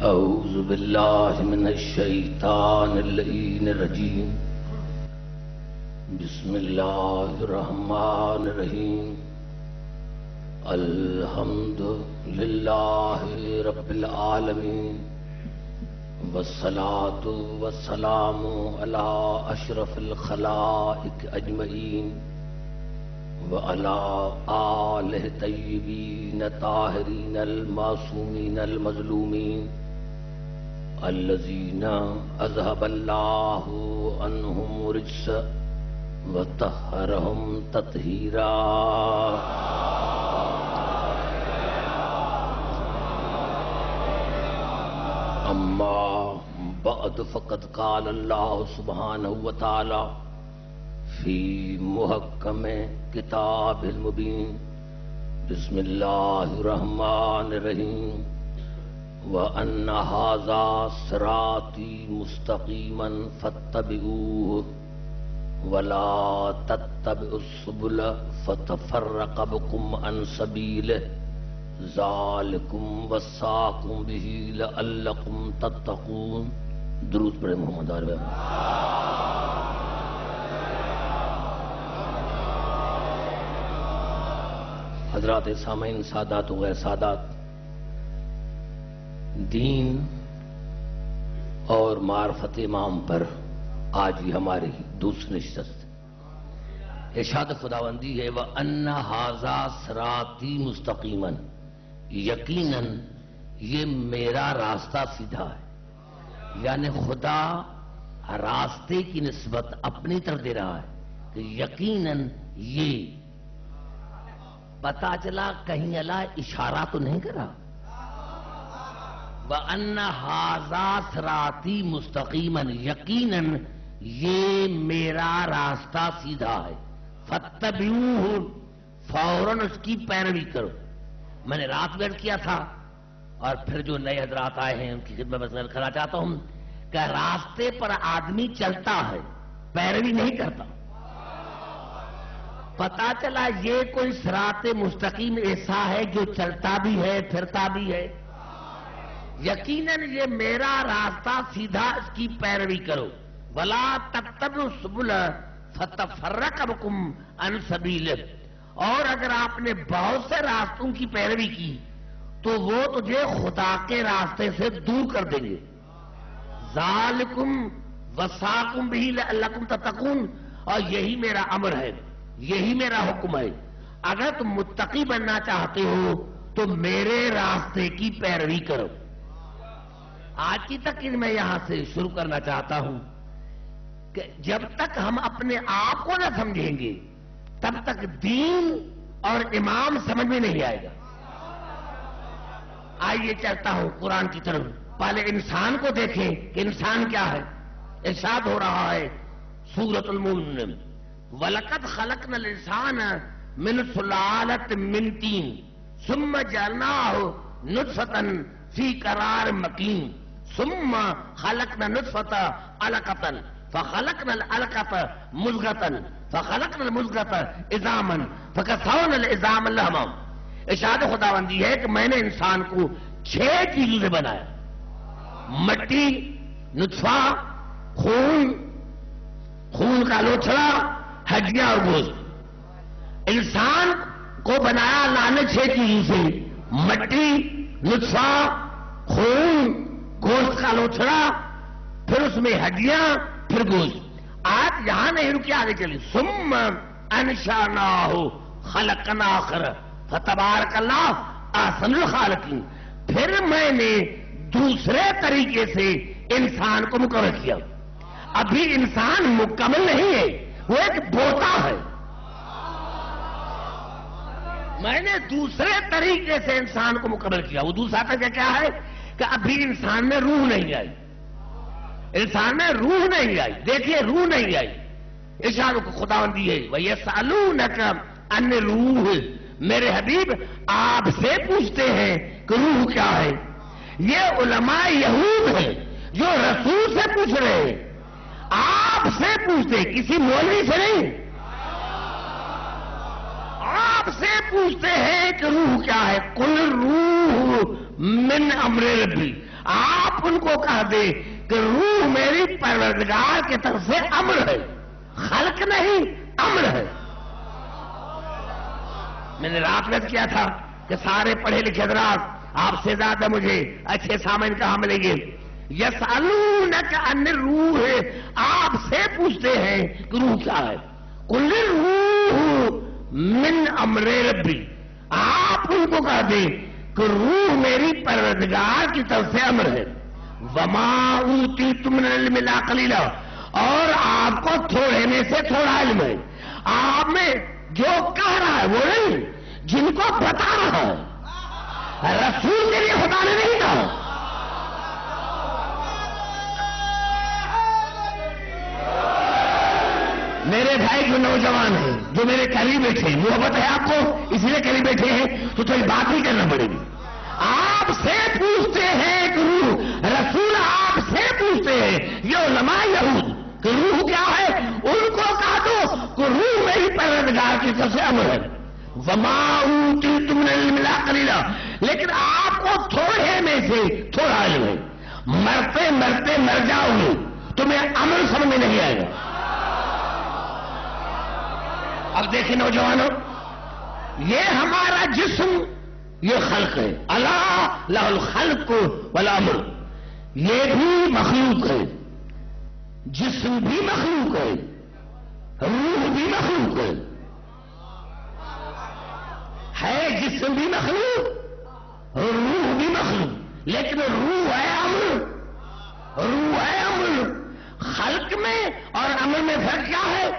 اعوذ باللہ من الشیطان اللعین الرجیم بسم اللہ الرحمن الرحیم الحمد للہ رب العالمین والصلاة والسلام علی اشرف الخلائق اجمعین وعلى آلہ طیبین طاہرین المعصومین المظلومین الذین اذهب اللہ عنہم الرجس وطہرہم تطہیرا. اما بعد فقد قال اللہ سبحانہ وتعالی فی محکم کتاب المبین بسم اللہ الرحمن الرحیم وَأَنَّ هَذَا صِرَاطِي مُسْتَقِيمًا فَاتَّبِعُوهُ وَلَا تَتَّبِعُوا السُّبُلَ فَتَفَرَّقَ بِكُمْ عَنْ سَبِيلِهِ ذَلِكُمْ وَصَّاكُمْ بِهِ لَعَلَّكُمْ تَتَّقُونَ. درود پڑھیں محمد آل محمد. حضرات سامعین، سادات و غیر سادات، دین اور معرفت امام پر آج ہی ہماری دوسری نشست. ارشاد خداوندی ہے وَأَنَّ هَذَا صِرَاطِي مُسْتَقِيمًا، یقیناً یہ میرا راستہ سیدھا ہے. یعنی خدا راستے کی نسبت اپنی طرف دے رہا ہے کہ یقیناً یہ پتا چلا کہیں اللہ اشارہ تو نہیں کرا. وَأَنَّ هَذَا صِرَاطِي مُسْتَقِيمًا، یقیناً یہ میرا راستہ سیدھا ہے. فَاتَّبِعُوهُ، فوراً اس کی پیروی کرو. میں نے رات بیان کیا تھا اور پھر جو نئے حضرات آئے ہیں ان کی خدمت میں ذکر کرنا چاہتا ہوں کہ راستے پر آدمی چلتا ہے، پیروی نہیں کرتا. پتا چلا یہ کوئی صراط مستقیم ایسا ہے جو چلتا بھی ہے پھرتا بھی ہے. یقیناً یہ میرا راستہ سیدھا، اس کی پیروی کرو. وَلَا تَتَّبِعُوا السُّبُلَ فَتَفَرَّقَ بِكُمْ عَنْ سَبِيلِهِ، اور اگر آپ نے بہت سے راستوں کی پیروی کی تو وہ تجھے خدا کے راستے سے دور کر دیں گے. ذَلِكُمْ وَصَّاكُمْ بِهِ لَعَلَّكُمْ تَتَّقُونَ، اور یہی میرا امر ہے، یہی میرا حکم ہے. اگر تم متقی بننا چاہتے ہو تو میرے راستے کی پیروی کرو. آج کی تقریر میں یہاں سے شروع کرنا چاہتا ہوں کہ جب تک ہم اپنے آپ کو نہ سمجھیں گے تب تک دین اور امام سمجھ میں نہیں آئے گا. آئیے چلتا ہوں قرآن کی طرف. پہلے انسان کو دیکھیں کہ انسان کیا ہے. ارشاد ہو رہا ہے سورۃ المؤمنون وَلَقَدْ خَلَقْنَا الْإِنسَانَ مِنْ سُلَالَةٍ مِّن طِينٍ ثُمَّ جَعَلْنَاهُ نُطْفَةً فِي قَرَارٍ مَّكِينٍ ثُمَّ خَلَقْنَا النُّطْفَةَ عَلَقَةً فَخَلَقْنَا الْعَلَقَةَ مُضْغَةً فَخَلَقْنَا الْمُضْغَةَ عِظَامًا فَكَسَوْنَا الْعِظَامَ لَحْمًا. ارشاد خداوندی ہے کہ میں نے انسان کو 6 چیزوں سے بنایا: مٹی، نطفہ، خون کا لوتھڑا، ہڈیاں اور گوشت. انسان کو بنایا اللہ نے 6 چیزوں سے: مٹی، نطفہ، خون، گوشت کا لوتھڑا، پھر اس میں ہڈیاں، پھر گوشت. آج یہاں نہیں رکے، آگے چلے. ثم انشأناہ خلقا آخر فتبارک اللہ احسن الخالقین. پھر میں نے دوسرے طریقے سے انسان کو مکمل کیا. ابھی انسان مکمل نہیں ہے، وہ ایک بوتا ہے. میں نے دوسرے طریقے سے انسان کو مکمل کیا. وہ دوسرا طریقہ کیا ہے کہ ابھی انسان میں روح نہیں آئی. انسان میں روح نہیں آئی. دیکھیے روح نہیں آئی. ارشاد کو خداوندی ہے وَيَسْأَلُونَكَ عَنِ الرُّوحِ، میرے حبیب آپ سے پوچھتے ہیں کہ روح کیا ہے. یہ علماء یہود ہیں جو رسول سے پوچھ رہے ہیں. آپ سے پوچھتے، کسی مولوی سے نہیں. آپ سے پوچھتے ہیں کہ روح کیا ہے. قل روح من امر ربی، آپ ان کو کہہ دیں کہ روح میری پروردگار کی طرف سے امر ہے، خلق نہیں امر ہے۔ میں نے رات میں کیا تھا کہ سارے پڑھے لکھے حضرات آپ سے زیادہ مجھے اچھے سامعین کہاں ملیں گے۔ یسألونک عن الروح، آپ سے پوچھتے ہیں کہ روح کیا ہے۔ قل الروح من امر ربی، آپ ان کو کہہ دیں کہ روح میری پروردگار کی طرف سے امر ہے۔ وما اوتیتم من العلم الا قلیلا، اور آپ کو تھوڑے میں سے تھوڑا علم ہے۔ آپ میں جو کہہ رہا ہے وہ نہیں، جن کو بتا رہا ہے، رسول کے لیے خدا نے نہیں کہا۔ میرے بھائی جو نوجوان ہیں، جو میرے قریب بیٹھے ہیں، محبت ہے آپ کو اس لیے قریب بیٹھے ہیں تو تھوڑی بات ہی کرنا پڑے گی۔ آپ سے پوچھتے ہیں کہ روح، رسول آپ سے پوچھتے ہیں یہ علماء یہود کہ روح کیا ہے، ان کو کہا دو کہ روح میری پروردگار کی طرف سے امر ہے۔ وما اوتیتم من العلم الا قلیلا، لیکن آپ کو تھوڑے میں سے تھوڑا علم ہے، مرتے مرتے مر جاؤ گے، تمہیں امر سمجھ میں نہیں آئے گا۔ اب دیکھیں نوجوانوں، یہ ہمارا جسم یہ خلق ہے، اللہ لہ الخلق والامر، یہ بھی مخلوق ہے، جسم بھی مخلوق ہے، روح بھی مخلوق ہے جسم بھی مخلوق اور روح بھی مخلوق، لیکن روح ہے امر، روح ہے امر۔ خلق میں اور امر میں فرق کیا ہے؟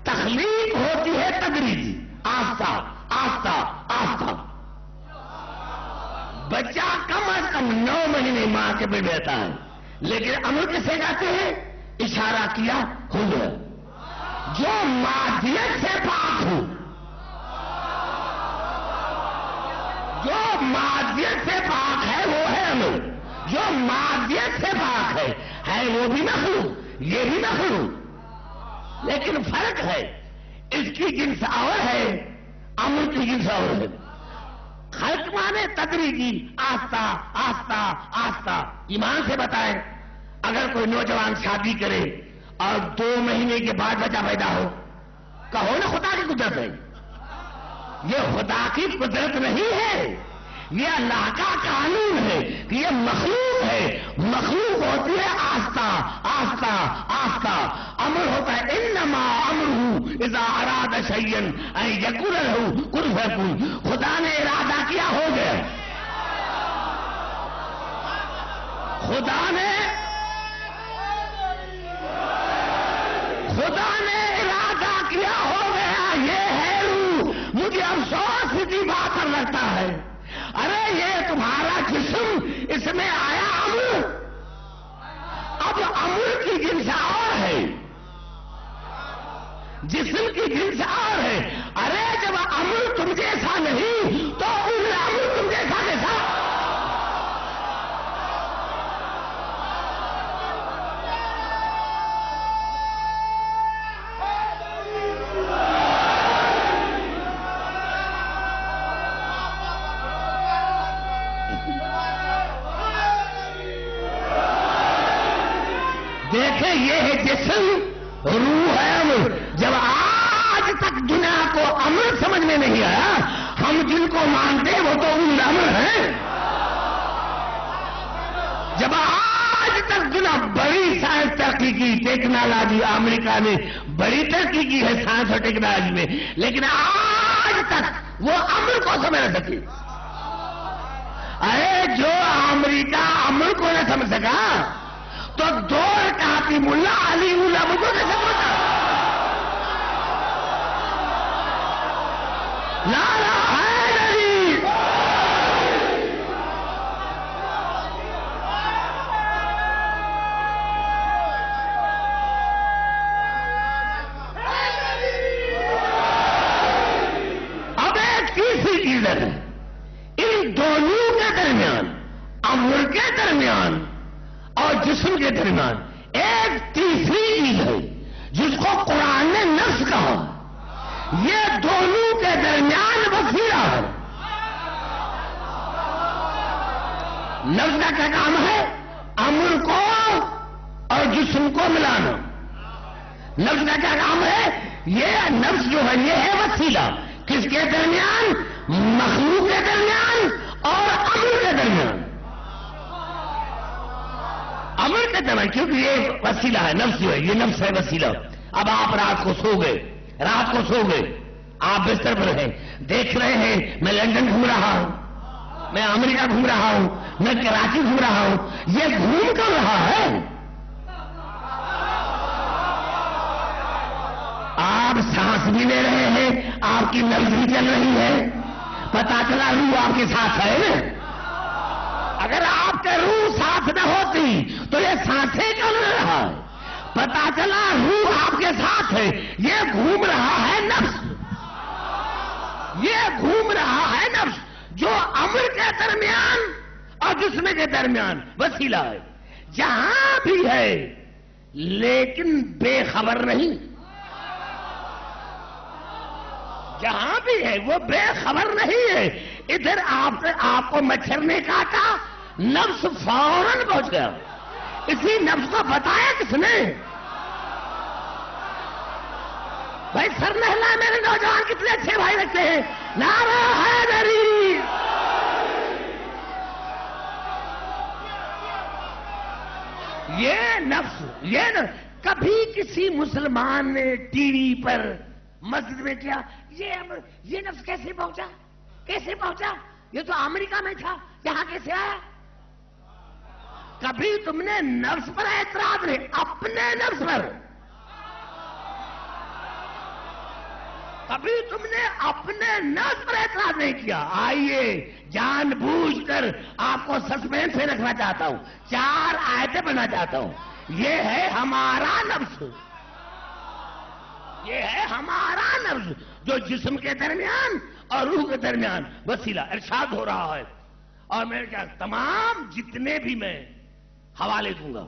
تخلیق ہوتی ہے تدریجی، آہستہ آہستہ آہستہ۔ بچہ کم از کم 9 مہینے ماں کے پیٹ رہتا ہے، لیکن امر کسے کہتے ہیں؟ اشارہ کیا ہو گیا، جو مادیت سے پاک ہو، جو مادیت سے پاک ہے وہ ہے امر، جو مادیت سے پاک ہے وہ بھی مخلوق، یہ بھی مخلوق، لیکن فرق ہے، اس کی جنس اور ہے، امر کی جنس اور ہے۔ خلق مانے تدریجی، آہستہ آہستہ آہستہ۔ ایمان سے بتائیں، اگر کوئی نوجوان شادی کرے اور 2 مہینے کے بعد بچہ پیدا ہو، کہو نا خدا کی قدرت ہے۔ یہ خدا کی قدرت نہیں ہے، یہ اللہ کا قانون ہے کہ یہ مخلوق ہے۔ مخلوق ہوتی ہے آہستہ آہستہ آہستہ، امر ہوتا ہے انما امرہ اذا اراد شیئا ان یکون لہ کن فیکون۔ خدا نے ارادہ کیا ہو گیا، خدا نے ارادہ کیا ہو گیا، یہ ہے روح۔ مجھے افسوس اسی بات پر لگتا ہے، ارے یہ تمہارا جسم، اس میں آیا امر، اب امر کی جنس اور ہے، جسم کی جنس اور ہے۔ ارے جب امر تم جیسا نہیں تو امر تم جیسا کیسا؟ دیکھیں یہ ہے جسم، روح ہے امر۔ جب آج تک دنیا کو امر سمجھ میں نہیں آیا، ہم جن کو مانتے ہیں وہ تو امر ہیں۔ جب آج تک دنیا بڑی سائنس ترقی کی، ٹیکنالوجی امریکہ نے بڑی ترقی کی ہے سائنس اور ٹیکنالوجی میں، لیکن آج تک وہ امر کو سمجھ نہ سکی۔ ارے جو امریکہ امر کو نہ سمجھ سکا تو 2 رکعتی ملا علی ملا مجھ کو کیسے پہنچا؟ لا لا ہے نہیں۔ اب ایک تیسری چیز ہے، ان دونوں کے درمیان، امر کے درمیان اور جسم کے درمیان ایک تیسری چیز ہے جس کو قرآن نے نفس کہا۔ یہ دونوں کے درمیان وسیلہ ہے، نفس کا کیا کام ہے؟ امر کو اور جسم کو ملانا. نفس کا کیا کام ہے؟ یہ نفس جو ہے یہ ہے وسیلہ کس کے درمیان؟ مخلوق کے درمیان اور امر کے درمیان. امر کے درمیان، کیونکہ یہ وسیلہ ہے. نفس جو ہے یہ نفس ہے وسیلہ. اب آپ رات کو سو گئے، آپ بستر پر ہیں، دیکھ رہے ہیں میں لندن گھوم رہا ہوں، میں امریکہ گھوم رہا ہوں، میں کراچی گھوم رہا ہوں. یہ گھوم کر رہا ہے. آپ سانس بھی لے رہے ہیں، آپ کی نبض بھی چل رہی ہے. پتا چلا روح آپ کے ساتھ ہے. اگر آپ کے روح ساتھ نہ ہوتی تو یہ سانسیں کیوں لے رہا ہے؟ پتا چلا روح آپ کے ساتھ ہے. یہ گھوم رہا ہے نفس، یہ گھوم رہا ہے نفس جو امر کے درمیان اور جسم کے درمیان وسیلہ ہے. جہاں بھی ہے لیکن بے خبر نہیں. جہاں بھی ہے وہ بے خبر نہیں ہے. ادھر آپ کو مچھر نے کاٹا، نفس فوراً پہنچ گیا. اسی نفس کو بتایا کس نے؟ بھائی سر نہلا میرے نوجوان کتنے اچھے بھائی رکھتے ہیں. نعرہ حیدری. یہ نفس کبھی کسی مسلمان نے ٹی وی پر مسجد میں کیا یہ نفس کیسے پہنچا؟ یہ تو امریکہ میں تھا، یہاں کیسے آیا؟ کبھی تم نے نفس پر اعتراض نہیں، اپنے نفس پر. کبھی تم نے اپنے نفس پر اعتراض نہیں کیا. آئیے جان بوجھ کر آپ کو سسپینس میں رکھنا چاہتا ہوں، 4 آیتیں بننا چاہتا ہوں. یہ ہے ہمارا نفس، یہ ہے ہمارا نفس جو جسم کے درمیان اور روح کے درمیان وسیلہ. ارشاد ہو رہا ہے اور میں کیا تمام جتنے بھی میں حوالے دوں گا.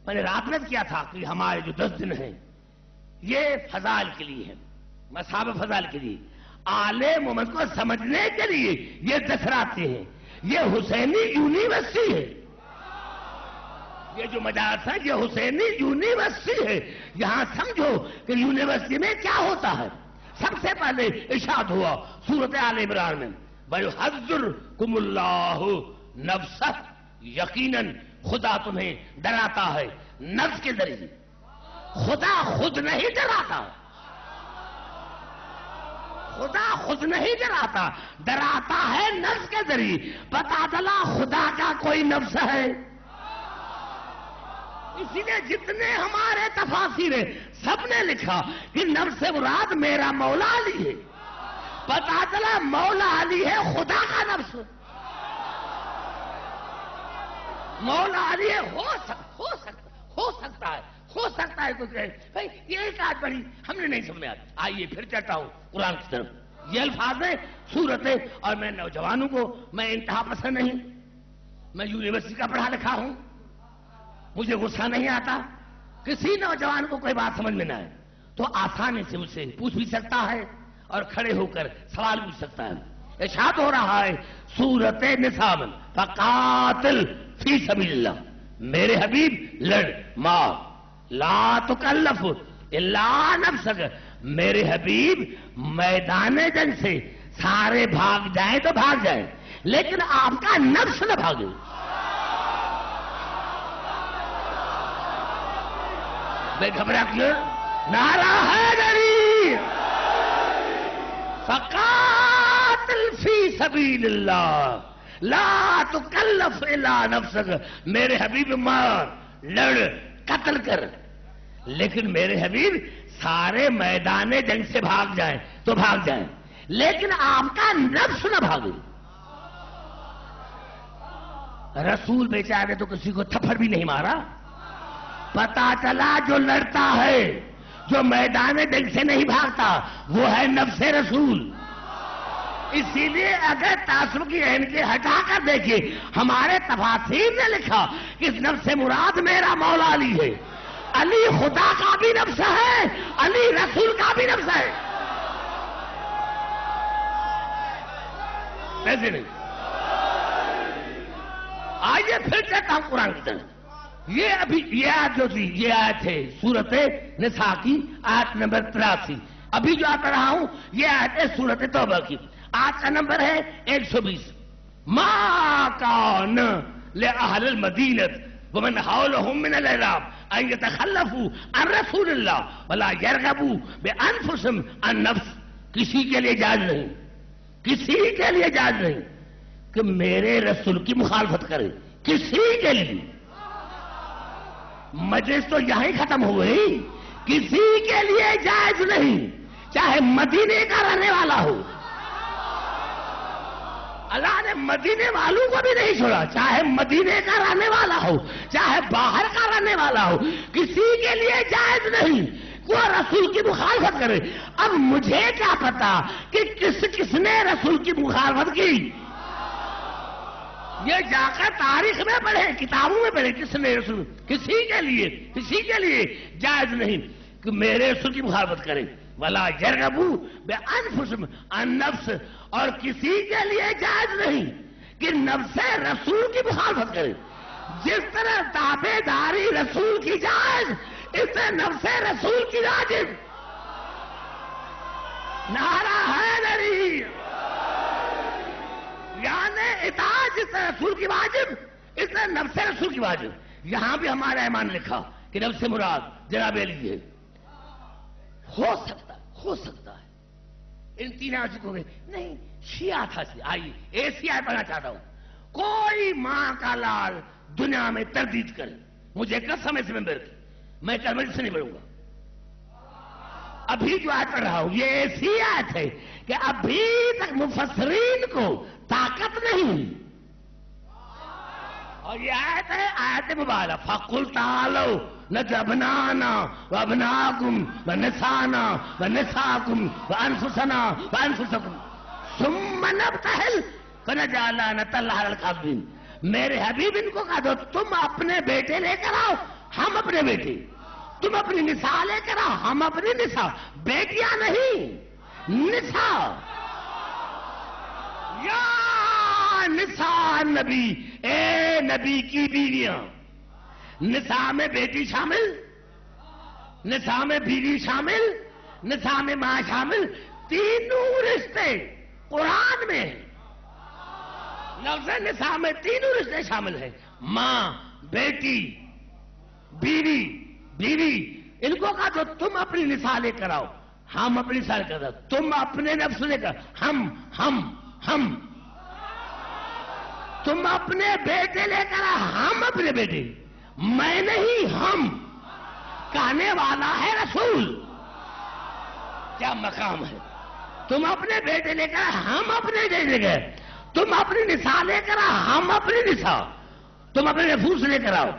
میں نے رات میں کیا تھا کہ ہمارے جو 10 دن ہیں یہ فضائل کے لیے ہے، مصحاب فضائل کے لیے، آل محمد کو سمجھنے کے لیے. یہ 10 راتیں ہیں. یہ حسینی یونیورسٹی ہے. یہ جو مجالس ہے یہ حسینی یونیورسٹی ہے. یہاں سمجھو کہ یونیورسٹی میں کیا ہوتا ہے. سب سے پہلے ارشاد ہوا سورۃ آل عمران میں وَيُحَذِّرُكُمُ اللَّهُ نَفْسَهُ، یقیناً خدا تمہیں ڈراتا ہے نفس کے ذریعے. خدا خود نہیں ڈراتا، خدا خود نہیں ڈراتا، ڈراتا ہے نفس کے ذریعے. پتا چلا خدا کا کوئی نفس ہے. اسی لیے جتنے ہمارے تفاسیر ہیں سب نے لکھا کہ نفس سے مراد میرا مولا علی ہے. پتا چلا مولا علی ہے خدا کا نفس. مولا علی ہے، ہو سکتا ہے تو کہ بھائی یہ ایک آیت پڑھی ہم نے نہیں سمجھ میں آتی. آئیے پھر چلتا ہوں قرآن کی طرف. یہ الفاظ ہیں سورت ہے. اور میں نوجوانوں کو میں انتہا پسند نہیں، میں یونیورسٹی کا پڑھا لکھا ہوں، مجھے غصہ نہیں آتا. کسی نوجوان کو کوئی بات سمجھ میں نہ آئے تو آسانی سے مجھ سے پوچھ بھی سکتا ہے اور کھڑے ہو کر سوال پوچھ سکتا ہے. ارشاد ہو رہا ہے سورۃ نساء میں فقاتل فی سبیل اللہ، میرے حبیب لڑ مار، لا تکلف الا نفسک، میرے حبیب میدان جنگ سے سارے بھاگ جائیں تو بھاگ جائیں لیکن آپ کا نفس نہ بھاگے. بے گھبرا کیوں؟ نعرہ حیدری. فقاتل فی سبیل اللہ لا تکلف الا نفسک، میرے حبیب مار، لڑ، قتل کر، لیکن میرے حبیب سارے میدان جنگ سے بھاگ جائیں تو بھاگ جائیں لیکن آپ کا نفس نہ بھاگے. رسول بیچارے تو کسی کو تھپڑ بھی نہیں مارا. پتا چلا جو لڑتا ہے، جو میدان جنگ سے نہیں بھاگتا، وہ ہے نفس رسول. اسی لیے اگر تعصب کی عین کے ہٹا کر دیکھیے ہمارے تفاسیر نے لکھا کہ اس نفس سے مراد میرا مولا علی ہے. علی خدا کا بھی نفس ہے، علی رسول کا بھی نفس ہے. ایسے نہیں آئیے پھر کہتا ہوں قرآن کی طرف. یہ ابھی یہ آیت جو تھی یہ آیت ہے سورت نساء کی آیت نمبر 83. ابھی جو آتا رہا ہوں یہ آیت ہے سورت توبہ کی. آیت کا نمبر ہے 120. ما کان لأہل المدینہ ومن حولهم من الاعراب ان يتخلفوا عن رسول اللہ ولا يرغبوا بانفسهم عن نفس. کسی کے لیے جائز نہیں، کسی کے لیے جائز نہیں کہ میرے رسول کی مخالفت کرے. کسی کے لیے. مجلس تو یہاں ہی ختم ہوئی. کسی کے لیے جائز نہیں، چاہے مدینے کا رہنے والا ہو. اللہ نے مدینے والوں کو بھی نہیں چھوڑا، چاہے مدینے کا رہنے والا ہو چاہے باہر کا رہنے والا ہو. کسی کے لیے جائز نہیں وہ رسول کی مخالفت کرے. اب مجھے کیا پتا کہ کس نے رسول کی مخالفت کی. یہ جا کر تاریخ میں پڑھے، کتابوں میں پڑھے کس نے رسول. کسی کے لیے جائز نہیں کہ میرے رسول کی مخالفت کرے. ولا یرغبوا بانفسهم عن نفس. اور کسی کے لیے جائز نہیں کہ نفس رسول کی مخالفت کرے. جس طرح تابع داری رسول کی جائز اس طرح نفس رسول کی واجب. نعرہ حیدری. یعنی اطاعت جس طرح رسول کی واجب اس طرح نفس رسول کی واجب. یہاں بھی ہمارا ایمان لکھا کہ نفس مراد جناب علی ہے. ہو سکتا ہے ان تین عاشقوں میں نہیں شیعہ تھا. آئیے ایسی آیت پڑھنا چاہتا ہوں. کوئی ماں کا لال دنیا میں تردید کرے مجھے قسم اس ممبر کی میں کلمہ سے نہیں پڑھوں گا. ابھی جو آیت پڑھ رہا ہوں یہ ایسی آیت ہے کہ ابھی تک مفسرین کو طاقت نہیں. اور یہ آیت ہے آیت مبارکہ فَقُلْ تَعَالَوْا نَدْعُ أَبْنَاءَنَا وَأَبْنَاءَكُمْ وَنِسَاءَنَا وَنِسَاءَكُمْ وَأَنفُسَنَا وَأَنفُسَكُمْ ثُمَّ نَبْتَهِلْ فَنَجْعَلْ لَعْنَةَ اللَّهِ عَلَى الْكَاذِبِينَ. میرے حبیب ان کو کہا دو تم اپنے بیٹے لے کر آؤ ہم اپنے بیٹے، تم اپنی نساء لے کر آؤ ہم اپنی نساء. بیٹیاں نہیں نساء. یا نساء نبی اے نبی کی بیویاں. نساء میں بیٹی شامل، نساء میں بیوی شامل، نساء میں ماں شامل. تینوں رشتے قرآن میں لفظ نساء میں تینوں رشتے شامل ہیں. ماں، بیٹی، بیوی. ان کو کہا تو تم اپنی نساء لے کر آؤ ہم اپنی نساء لے کر آؤ. تم اپنے نفس لے کر ہم تم اپنے بیٹے لے کر آؤ ہم اپنے بیٹے. میں نہیں ہم. کہنے والا ہے رسول. کیا مقام ہے. تم اپنے بیٹے لے کر ہم اپنے بیٹے گئے. تم اپنی نساء لے کر آؤ ہم اپنی نساء. تم اپنے نفوس لے کر آؤ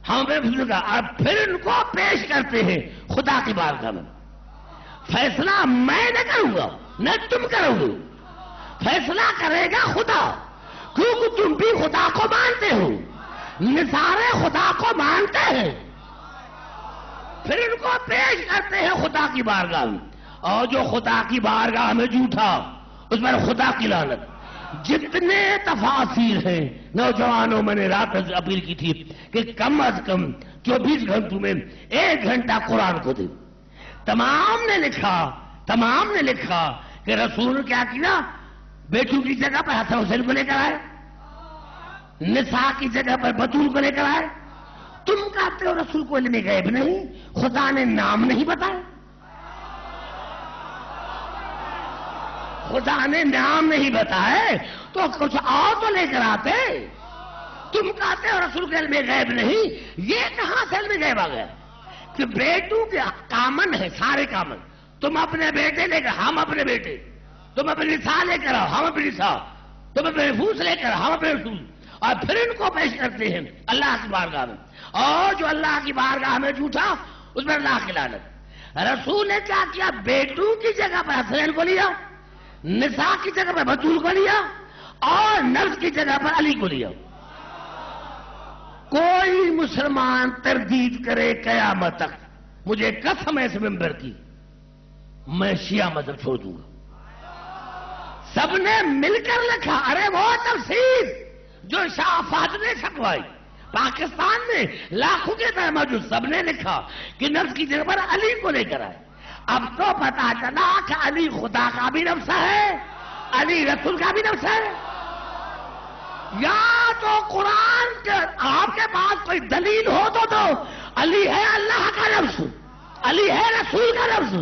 ہم اپنے نفوس کا. اور پھر ان کو پیش کرتے ہیں خدا کی بارگاہ میں. فیصلہ میں نہ کروں گا نہ تم کرو گے، فیصلہ کرے گا خدا. کیونکہ تم بھی خدا کو مانتے ہو، نثارے خدا کو مانتے ہیں. پھر ان کو پیش کرتے ہیں خدا کی بارگاہ میں. اور جو خدا کی بارگاہ میں جھوٹا اس پر خدا کی لعنت. جتنے تفاسیر ہیں نوجوانوں میں نے رات اپیل کی تھی کہ کم از کم 24 گھنٹوں میں 1 گھنٹہ قرآن کو دے. تمام نے لکھا کہ رسول نے کیا کیا. بیٹوں کی جگہ پر حسن حسین کو لے کر آئے، نساء کی جگہ پر بطول کو لے کر آئے. تم کہتے ہو رسول کو علم غیب نہیں، خدا نے نام نہیں بتایا، خدا نے نام نہیں بتائے تو کچھ اور تو لے کر آتے. تم کہتے ہو رسول کے علم غیب نہیں. یہ کہاں سے علم غیب آ گیا کہ بیٹوں کے کامن ہے سارے کامن. تم اپنے بیٹے لے کر ہم اپنے بیٹے، تم اپنی نساء لے کر آؤ ہم اپنی نساء، تم اپنے نفوس لے کر ہم اپنے نفوس. اور پھر ان کو پیش کرتے ہیں اللہ کی بارگاہ میں. اور جو اللہ کی بارگاہ میں جھوٹا اس پر اللہ کی لعنت. رسول نے کیا کیا. بیٹوں کی جگہ پر حسین کو لیا، نساء کی جگہ پر بطول کو لیا اور نفس کی جگہ پر علی کو لیا. کوئی مسلمان تردید کرے قیامت تک مجھے قسم ہے اس ممبر کی میں شیعہ مذہب چھوڑ دوں گا. سب نے مل کر لکھا. ارے وہ تفسیر جو شاہ فہد نے چھپوائی، پاکستان میں لاکھوں کے درجے موجود، سب نے لکھا کہ نفس کی جگہ پر علی کو لے کر آئے۔ اب تو پتا چلا کہ علی خدا کا بھی نفس ہے، علی رسول کا بھی نفس ہے۔ یا تو قرآن کے آپ کے پاس کوئی دلیل ہو تو علی ہے اللہ کا نفس، علی ہے رسول کا نفس۔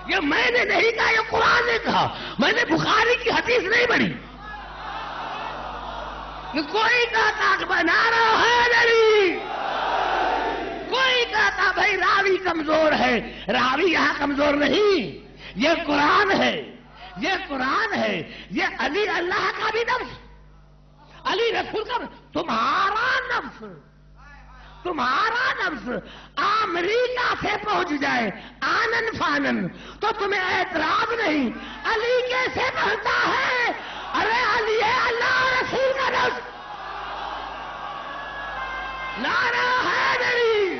یہ میں نے نہیں کہا، یہ قرآن نے کہا، میں نے بخاری کی حدیث نہیں پڑھی۔ کوئی کہتا کہ بنا رہا ہے علی، کوئی کہتا بھائی راوی کمزور ہے، راوی یہاں کمزور نہیں، یہ قرآن ہے، یہ قرآن ہے، یہ علی اللہ کا بھی نفس، علی رسول کا۔ تمہارا نفس، تمہارا نفس امریکہ سے پہنچ جائے آنن فانن تو تمہیں اعتراض نہیں، علی کیسے پہنچتا ہے؟ ارے علی ہے اللہ رسول کا نفس۔ نعرہ حیدری،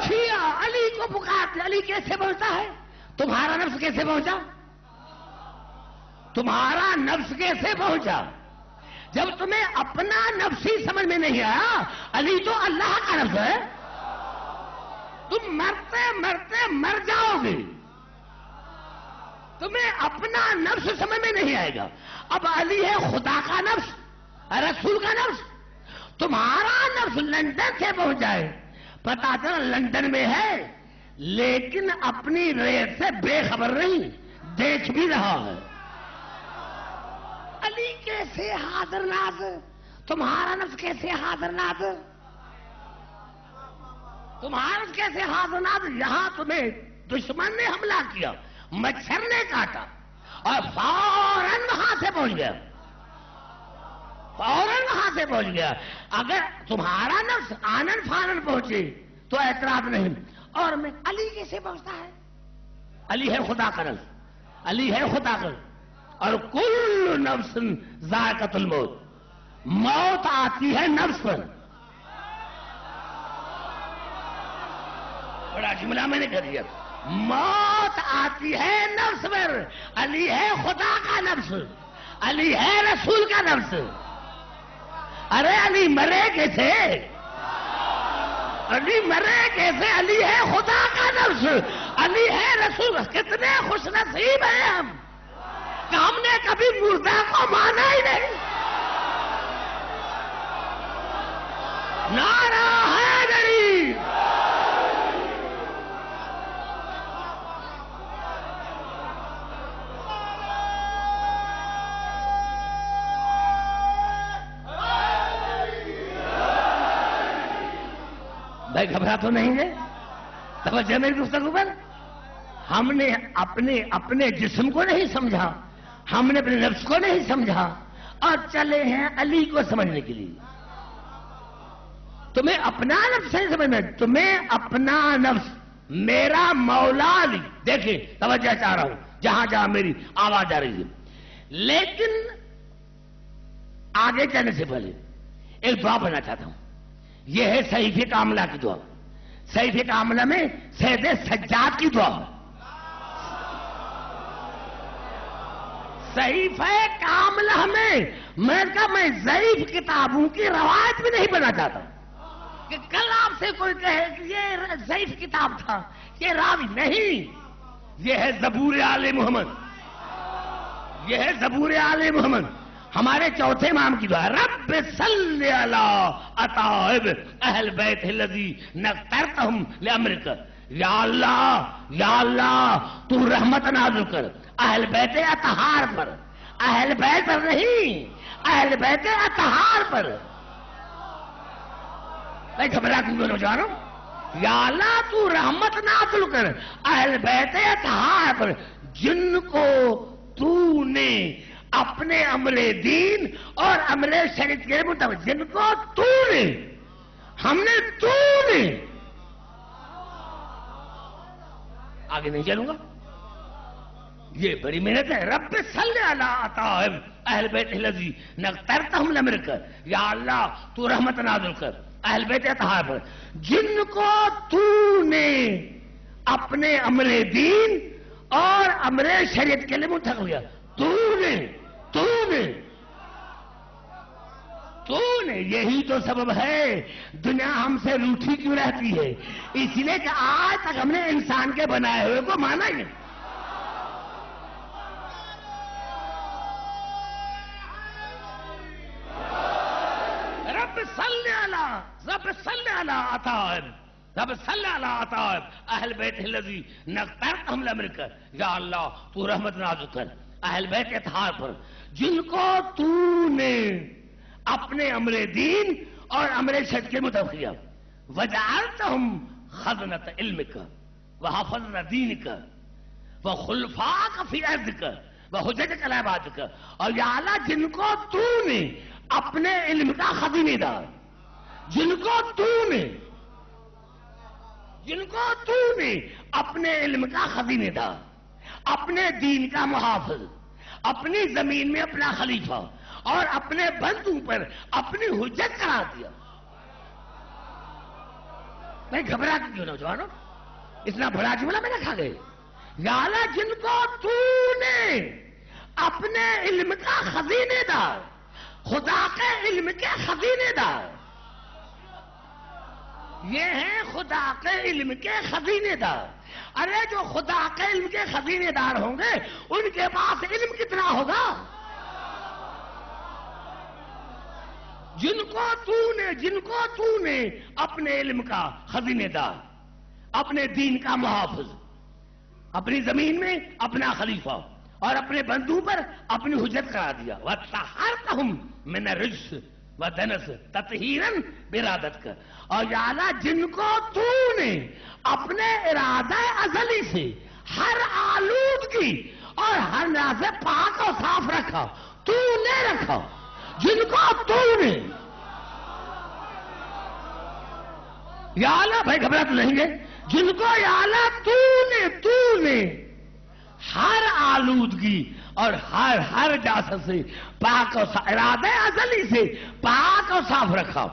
شیعہ علی کو پکارتے، علی کیسے پہنچتا ہے؟ تمہارا نفس کیسے پہنچا؟ تمہارا نفس کیسے پہنچا؟ جب تمہیں اپنا نفس ہی سمجھ میں نہیں آیا، علی تو اللہ کا نفس ہے، تم مرتے مرتے مر جاؤ گے، تمہیں اپنا نفس سمجھ میں نہیں آئے گا۔ اب علی ہے خدا کا نفس، رسول کا نفس، تمہارا نفس لندن سے پہنچ جائے، پتا چلا لندن میں ہے لیکن اپنی ریت سے بے خبر نہیں، دیکھ بھی رہا ہے۔ علی کیسے حاضر ناظر؟ تمہارا نفس کیسے حاضر ناظر؟ تمہارا نفس کیسے حاضر ناظر؟ یہاں تمہیں دشمن نے حملہ کیا، مچھر نے کاٹا اور فوراً وہاں سے پہنچ گیا، فوراً وہاں سے پہنچ گیا۔ اگر تمہارا نفس آنن فانن پہنچے تو اعتراض نہیں، اور میں علی کیسے پہنچتا ہے؟ علی ہے خدا کا نفس، علی ہے خدا کا نفس، اور کل نفس ذائقۃ الموت، موت آتی ہے نفس پر۔ بڑا جملہ میں نے کہہ دیا، موت آتی ہے نفس پر۔ علی ہے خدا کا نفس، علی ہے رسول کا نفس۔ ارے علی مرے کیسے؟ علی مرے کیسے؟ علی ہے خدا کا نفس، علی ہے رسول۔ کتنے خوش نصیب ہیں ہم کہ ہم نے کبھی مردہ کو مانا ہی نہیں۔ نعرہ حیدری، بھائی گھبرا تو نہیں ہے؟ توجہ میری گفتگو پر۔ ہم نے اپنے جسم کو نہیں سمجھا، ہم نے اپنے نفس کو نہیں سمجھا، اور چلے ہیں علی کو سمجھنے کے لیے۔ تمہیں اپنا نفس نہیں سمجھنا، تمہیں اپنا نفس میرا مولا علی۔ دیکھیں توجہ چاہ رہا ہوں جہاں جہاں میری آواز آ رہی ہے، لیکن آگے چلنے سے پہلے ایک دعا پڑھنا چاہتا ہوں۔ یہ ہے صحیفہ کاملہ کی دعا۔ صحیفہ کاملہ میں سید سجاد کی دعا ہے۔ صحیفہ کاملہ میں ضعیف کتابوں کی روایت بھی نہیں پڑھنا چاہتا کہ کل آپ سے کوئی کہے کہ یہ ضعیف کتاب تھا، یہ راوی نہیں۔ یہ ہے زبور آل محمد، یہ ہے زبور آل محمد، ہمارے چوتھے امام کی دعا۔ رب صلی علی اطہر اہل بیت الذین اخترتہم لامرک۔ یا اللہ تو رحمت نازل کر اہل بیت اطہار پر، اہل بیت پر نہیں، اہل بیت اطہار پر۔ میں گھبرا کیوں بولنا چاہ رہا ہوں؟ یا اللہ تو رحمت نازل کر اہل بیت اطہار پر، جن کو تو نے اپنے امر دین اور امر شریعت کے مطابق، جن کو تو نے، ہم نے تو نے۔ آگے نہیں چلوں گا، یہ بڑی محنت ہے۔ رب صلی علی اطہر اہل بیت الذی نخترتہم لامرک، یا اللہ تو رحمت نازل کر اہل بیت اطہار پر جن کو تو نے اپنے امر دین اور امر شریعت کے لیے منتخب کیا. تو نے یہی تو سبب ہے دنیا ہم سے روٹھی کیوں رہتی ہے، اس لیے کہ آج تک ہم نے انسان کے بنائے ہوئے کو مانا ہی نہیں. رب صلی علی اطہار اہل بیت الذی نخترتہم لامرک، یا اللہ تو رحمت نازل کر اہل بیت اطہار پر جن کو تو نے اپنے امر دین اور امر شریعت کے مطابق کیا. وجعلتہم خزنۃ علمک وحفظۃ دینک وخلفاءک فی ارضک وحججک علی عبادک، اور یا اللہ جن کو تو نے اپنے علم کا خزینے دار، جن کو تو نے اپنے علم کا خزینے دار، اپنے دین کا محافظ، اپنی زمین میں اپنا خلیفہ اور اپنے بندوں پر اپنی حجت قرار دیا. میں گھبرا کیوں نوجوانوں، اتنا بڑا جملہ میں نے کھا گئے. یا اللہ جن کو تو نے اپنے علم کا خزینے دار، خدا کے علم کے خزینے دار، یہ ہیں خدا کے علم کے خزینے دار. ارے جو خدا کے علم کے خزینے دار ہوں گے ان کے پاس علم کتنا ہوگا. جن کو تو نے اپنے علم کا خزینے دار، اپنے دین کا محافظ، اپنی زمین میں اپنا خلیفہ اور اپنے بندوں پر اپنی حجت قرار دیا. وَطَهَّرْتَهُمْ مِنَ الرِّجْسِ وَدَنَسِ تَطْهِيرًا بِإِرَادَتِكَ، اور یا اللہ جن کو تو نے اپنے ارادہ ازلی سے ہر آلودگی اور ہر ناز سے پاک اور صاف رکھا. تو نے رکھا جن کو تو نے. یا اللہ بھائی گھبرا تو نہیں گے، جن کو یا اللہ تو نے ہر آلودگی اور ہر جاسد سے پاک اور ارادہ ازلی سے پاک اور صاف رکھا.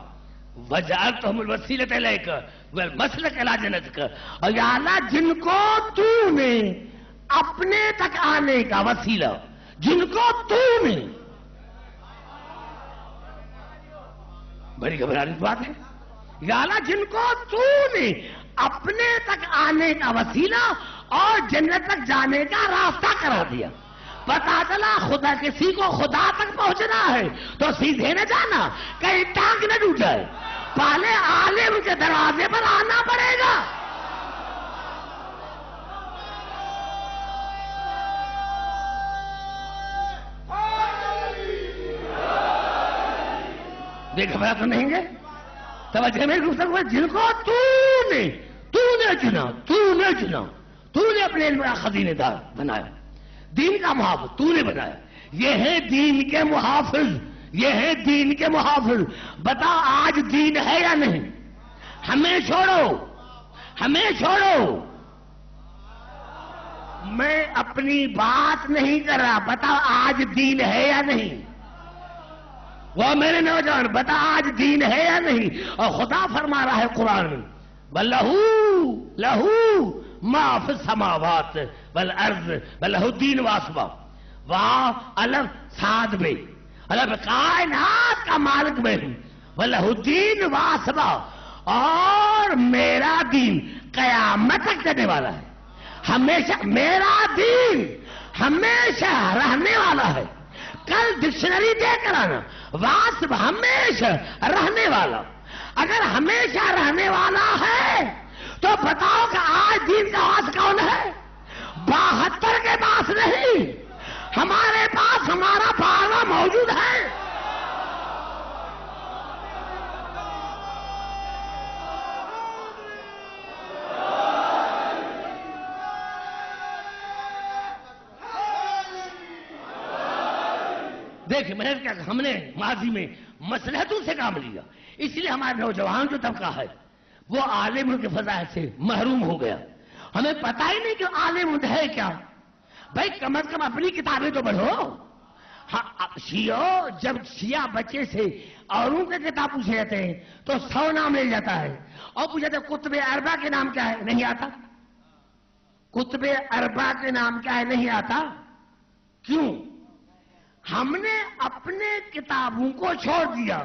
وجعلتہم الوسیلۃ الیک والمسلک الی جنتک، اور یا اللہ جن کو تو نے اپنے تک آنے کا وسیلہ، جن کو تو نے. بڑی گھبرانے کی بات ہے. یا اللہ جن کو تو نے اپنے تک آنے کا وسیلہ اور جنت تک جانے کا راستہ کرا دیا. پتا چلا خدا کسی کو خدا تک پہنچنا ہے تو سیدھے نہ جانا، کہیں ٹانگ نہ ٹوٹ جائے، پہلے عالم کے دروازے پر آنا پڑے گا. دیکھ گھبرا تو نہیں گے، توجہ میں گفتگو. جن کو تو نے اپنے علم کا خزینے دار بنایا، دین کا محافظ تو نے بنایا. یہ ہے دین کے محافظ، یہ ہے دین کے محافظ. بتا آج دین ہے یا نہیں؟ ہمیں چھوڑو. میں اپنی بات نہیں کر رہا، بتا آج دین ہے یا نہیں؟ وہ میرے نوجوان بتا آج دین ہے یا نہیں؟ اور خدا فرما رہا ہے قرآن میں لہو ما فی السماوات والارض بلہ الدین واسبہ. وہاں الف سعد میں الف کائنات کا مالک میں ہوں، بلہ الدین واسبہ، اور میرا دین قیامت تک چلنے والا ہے. ہمیشہ میرا دین ہمیشہ رہنے والا ہے. کل ڈکشنری دے کر آنا، واسب ہمیشہ رہنے والا. اگر ہمیشہ رہنے والا ہے تو بتاؤ کہ آج دین کا واس کون ہے؟ 72 کے پاس نہیں، ہمارے پاس ہمارا پانا موجود ہے. دیکھ میں کیا ہم نے ماضی میں مصلحتوں سے کام لیا، اس لیے ہمارے نوجوان جو طبقہ ہے وہ عالم کے فضائل سے محروم ہو گیا. ہمیں پتہ ہی نہیں کہ عالم ہے کیا. بھائی کم از کم اپنی کتابیں تو پڑھو، شیعہ جب شیعہ بچے سے اوروں کے کتاب پوچھے جاتے ہیں تو 100 نام لے جاتا ہے، اور پوچھا جاتا ہے کتب اربع کے نام کیا ہے، نہیں آتا۔ کتب اربع کے نام کیا ہے، نہیں آتا۔ کیوں؟ ہم نے اپنے کتابوں کو چھوڑ دیا،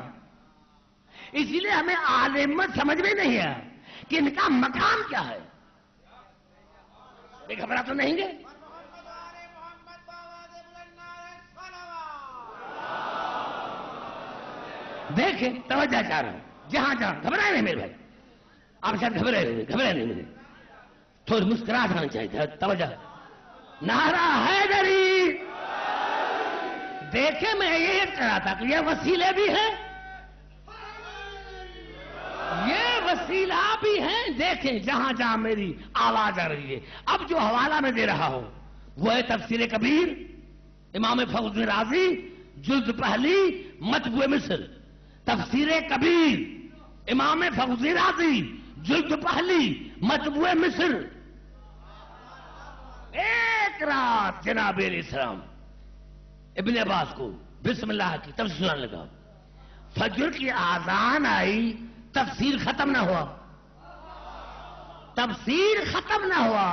اسی لیے ہمیں عالمیت سمجھ میں نہیں ہے کہ ان کا مقام کیا ہے۔ یہ گھبرا تو نہیں گے؟ دیکھیں توجہ چاہ رہا ہوں، جہاں جہاں گھبرائے نہیں میرے بھائی، آپ شاید گھبرائے نہیں میرے، تھوڑی مسکراہٹ آنی چاہیے، توجہ۔ نعرہ حیدری، دیکھیں میں یہ کہہ رہا تھا کہ یہ وسیلے بھی ہیں، یہ وسیلہ بھی ہیں، دیکھیں جہاں جہاں میری آواز آ رہی ہے۔ اب جو حوالہ میں دے رہا ہوں وہ ہے تفسیر کبیر، امام فخر الدین رازی، جلد پہلی، مطبوع مصر۔ تفسیر کبیر، امام فخر الدین رازی، جلد پہلی، مطبوع مصر۔ ایک رات جناب علیہ السلام ابن عباس کو بسم اللہ کی تفسیر سنانے لگا، فجر کی آذان آئی، تفسیر ختم نہ ہوا، تفسیر ختم نہ ہوا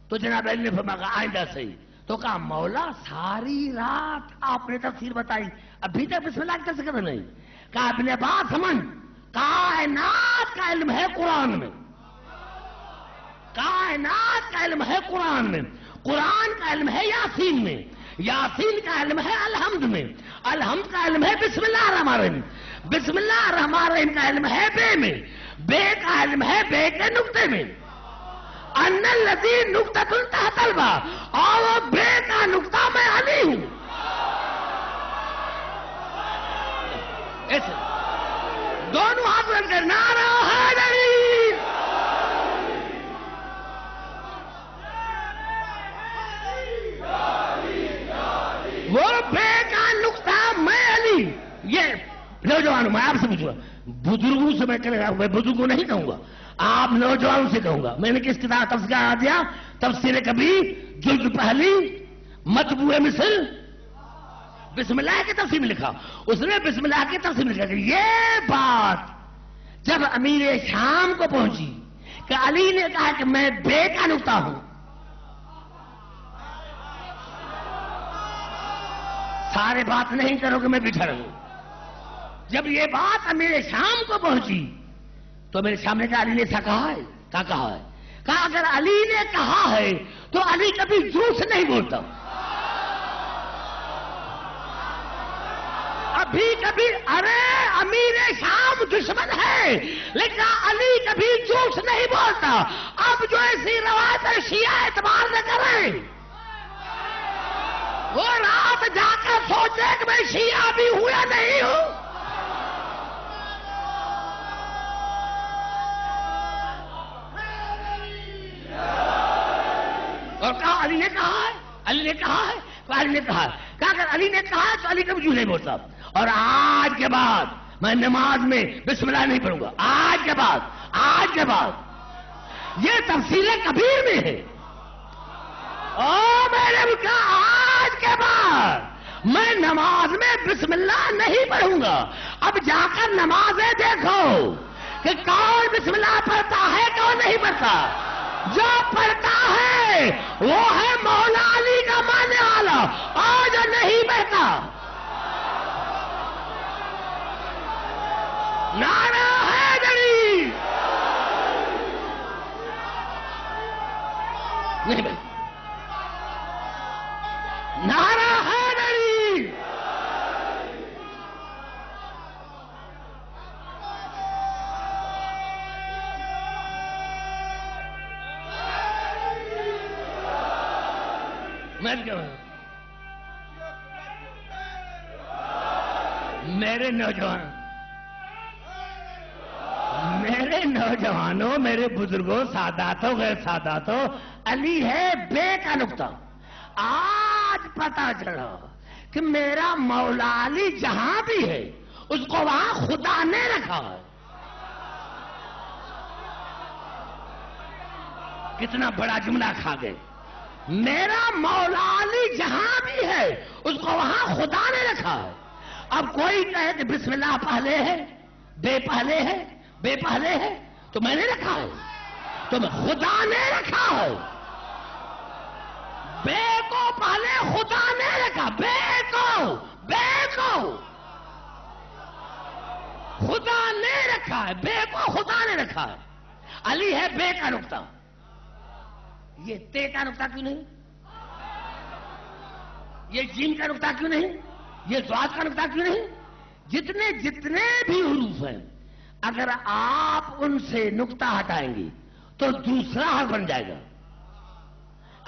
تو جناب علی نے فرمایا آئندہ صحیح، تو کہا مولا ساری رات آپ نے تفسیر بتائی، ابھی تک بسم اللہ کی تفسیر نہیں۔ کہا ابن عباس سمجھ، کائنات کا علم ہے قرآن میں، کائنات کا علم ہے قرآن میں، قرآن کا علم ہے یاسین میں، یاسین کا علم ہے الحمد میں، الحمد کا علم ہے بسم اللہ الرحمن الرحیم، بسم اللہ الرحمن الرحیم کا علم ہے بے میں، بے کا علم ہے بے کے نقطے میں، ان الذی نقطۃ تحت الباء، اور وہ بے کا نقطہ میں علی ہوں۔ ایسے دونوں ہاتھ بلند کر نعرہ حیدری، وہ بے کا نقطہ میں علی۔ یہ نوجوانوں میں آپ سے پوچھوں گا، بزرگوں سے میں بزرگوں نہیں کہوں گا، آپ نوجوانوں سے کہوں گا۔ میں نے کس کتاب تفسیر دیا؟ تفسیر کبیر، جلد پہلی، مطبوع مصر، بسم اللہ کی تفسیر میں لکھا، اس نے بسم اللہ کی تفسیر میں لکھا کہ یہ بات جب امیر شام کو پہنچی کہ علی نے کہا کہ میں بے کا نقطہ ہوں، سارے بات نہیں کرو کہ میں بٹھا رہوں، جب یہ بات امیر شام کو پہنچی تو میرے سامنے کہا علی نے ایسا کہا ہے؟ کہا ہے؟ کہا اگر علی نے کہا ہے تو علی کبھی جھوٹ نہیں بولتا، ابھی کبھی ارے امیر شام دشمن ہے لیکن علی کبھی جھوٹ نہیں بولتا۔ اب جو ایسی روایت ہے شیعہ اعتبار نہ کریں، وہ رات جا کر سوچے کہ میں شیعہ بھی ہوں یا نہیں ہوں۔ اور کہا علی نے کہا ہے، علی نے کہا ہے، علی نے کہا ہے، کہا اگر علی نے کہا ہے تو علی کبھی جھوٹ نہیں بولتا۔ اور آج کے بعد میں نماز میں بسم اللہ نہیں پڑھوں گا، آج کے بعد یہ تفسیر کبیر میں ہے، اور میں نے کہا آج کے بعد میں نماز میں بسم اللہ نہیں پڑھوں گا۔ اب جا کر نمازیں دیکھو کہ کون بسم اللہ پڑھتا ہے کون نہیں پڑھتا، جو پڑھتا ہے وہ ہے مولا علی کا ماننے والا، اور جو نہیں پڑھتا نعرہ حیدری نہیں بھائی، نعرہ حیدری۔ میں کیا میرے نوجوانوں، میرے بزرگوں، ساداتوں، غیر ساداتوں، علی ہے بے کا نقطہ۔ آج پتا چلا کہ میرا مولا علی جہاں بھی ہے اس کو وہاں خدا نے رکھا ہے۔ کتنا بڑا جملہ کھا گئے، میرا مولا علی جہاں بھی ہے اس کو وہاں خدا نے رکھا ہے. اب کوئی کہے کہ بسم اللہ پہلے ہے بے پہلے ہے بے پہلے ہے تو میں نے رکھا ہے تو خدا نے رکھا ہے. بے کو پہلے خدا نے رکھا. بے کو خدا نے رکھا ہے. بے کو خدا نے رکھا ہے. علی ہے بے کا نقطہ. یہ تے کا نقطہ کیوں نہیں؟ یہ جیم کا نقطہ کیوں نہیں؟ یہ ضاد کا نقطہ کیوں نہیں؟ جتنے بھی حروف ہیں اگر آپ ان سے نقطہ ہٹائیں گے تو دوسرا حرف بن جائے گا.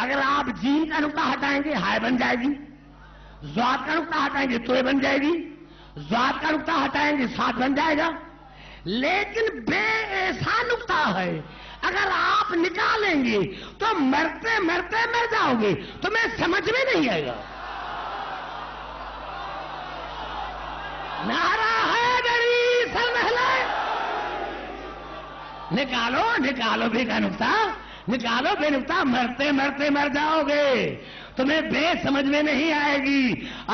اگر آپ جیم کا نقطہ ہٹائیں گے ہائے بن جائے گی. ضاد کا نقطہ ہٹائیں گے توئے بن جائے گی. ضاد کا نقطہ ہٹائیں گے ساتھ بن جائے گا. لیکن بے ایسا نقطہ ہے اگر آپ نکالیں گے تو مرتے مرتے مر جاؤ گے. تمہیں سمجھ میں نہیں آئے گا. نعرہ حیدری سر محلائے. نکالو بے کا نقطہ. نکالو بے نقطہ. مرتے مرتے مر جاؤ گے. تمہیں بے سمجھ میں نہیں آئے گی.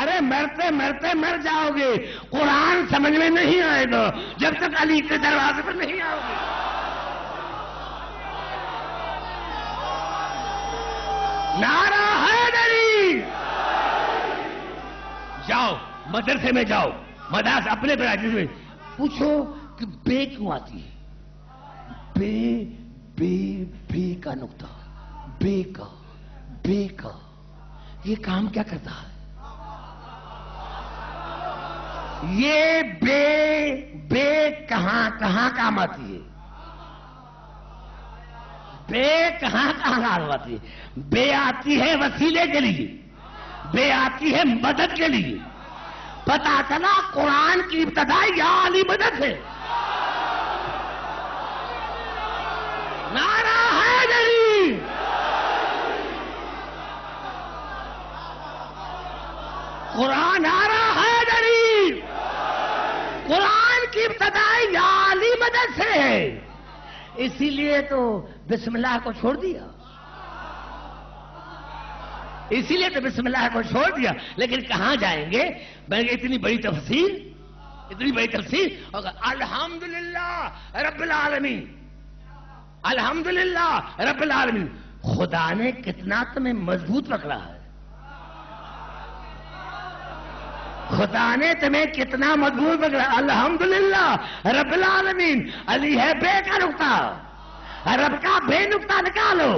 ارے مرتے مرتے مر جاؤ گے. قرآن سمجھ میں نہیں آئے گا جب تک علی کے دروازے پر نہیں آؤ گے. نعرہ حیدری. جاؤ مدرسے میں جاؤ. مدرسے اپنے براجر میں پوچھو کہ بے کیوں آتی ہے. بے کا نقطہ. بے کا یہ کام کیا کرتا ہے؟ یہ بے کہاں کام آتی ہے؟ بے کہاں کام آتی ہے؟ بے آتی ہے وسیلے کے لیے. بے آتی ہے مدد کے لیے. پتا چلا قرآن کی ابتدا یا علی مدد ہے. نعرہ حیدری. قرآن نعرہ حیدری. قرآن کی ابتدا یا علی مدد سے ہے. اسی لیے تو بسم اللہ کو چھوڑ دیا. اسی لیے تو بسم اللہ کو چھوڑ دیا. لیکن کہاں جائیں گے؟ اتنی بڑی تفسیر اور الحمدللہ رب العالمین. الحمدللہ رب العالمین. خدا نے کتنا تمہیں مضبوط پکڑا ہے. خدا نے تمہیں کتنا مضبوط پکڑا. الحمدللہ رب العالمین. علی ہے بے کا نقطہ. رب کا بے نقطہ نکالو.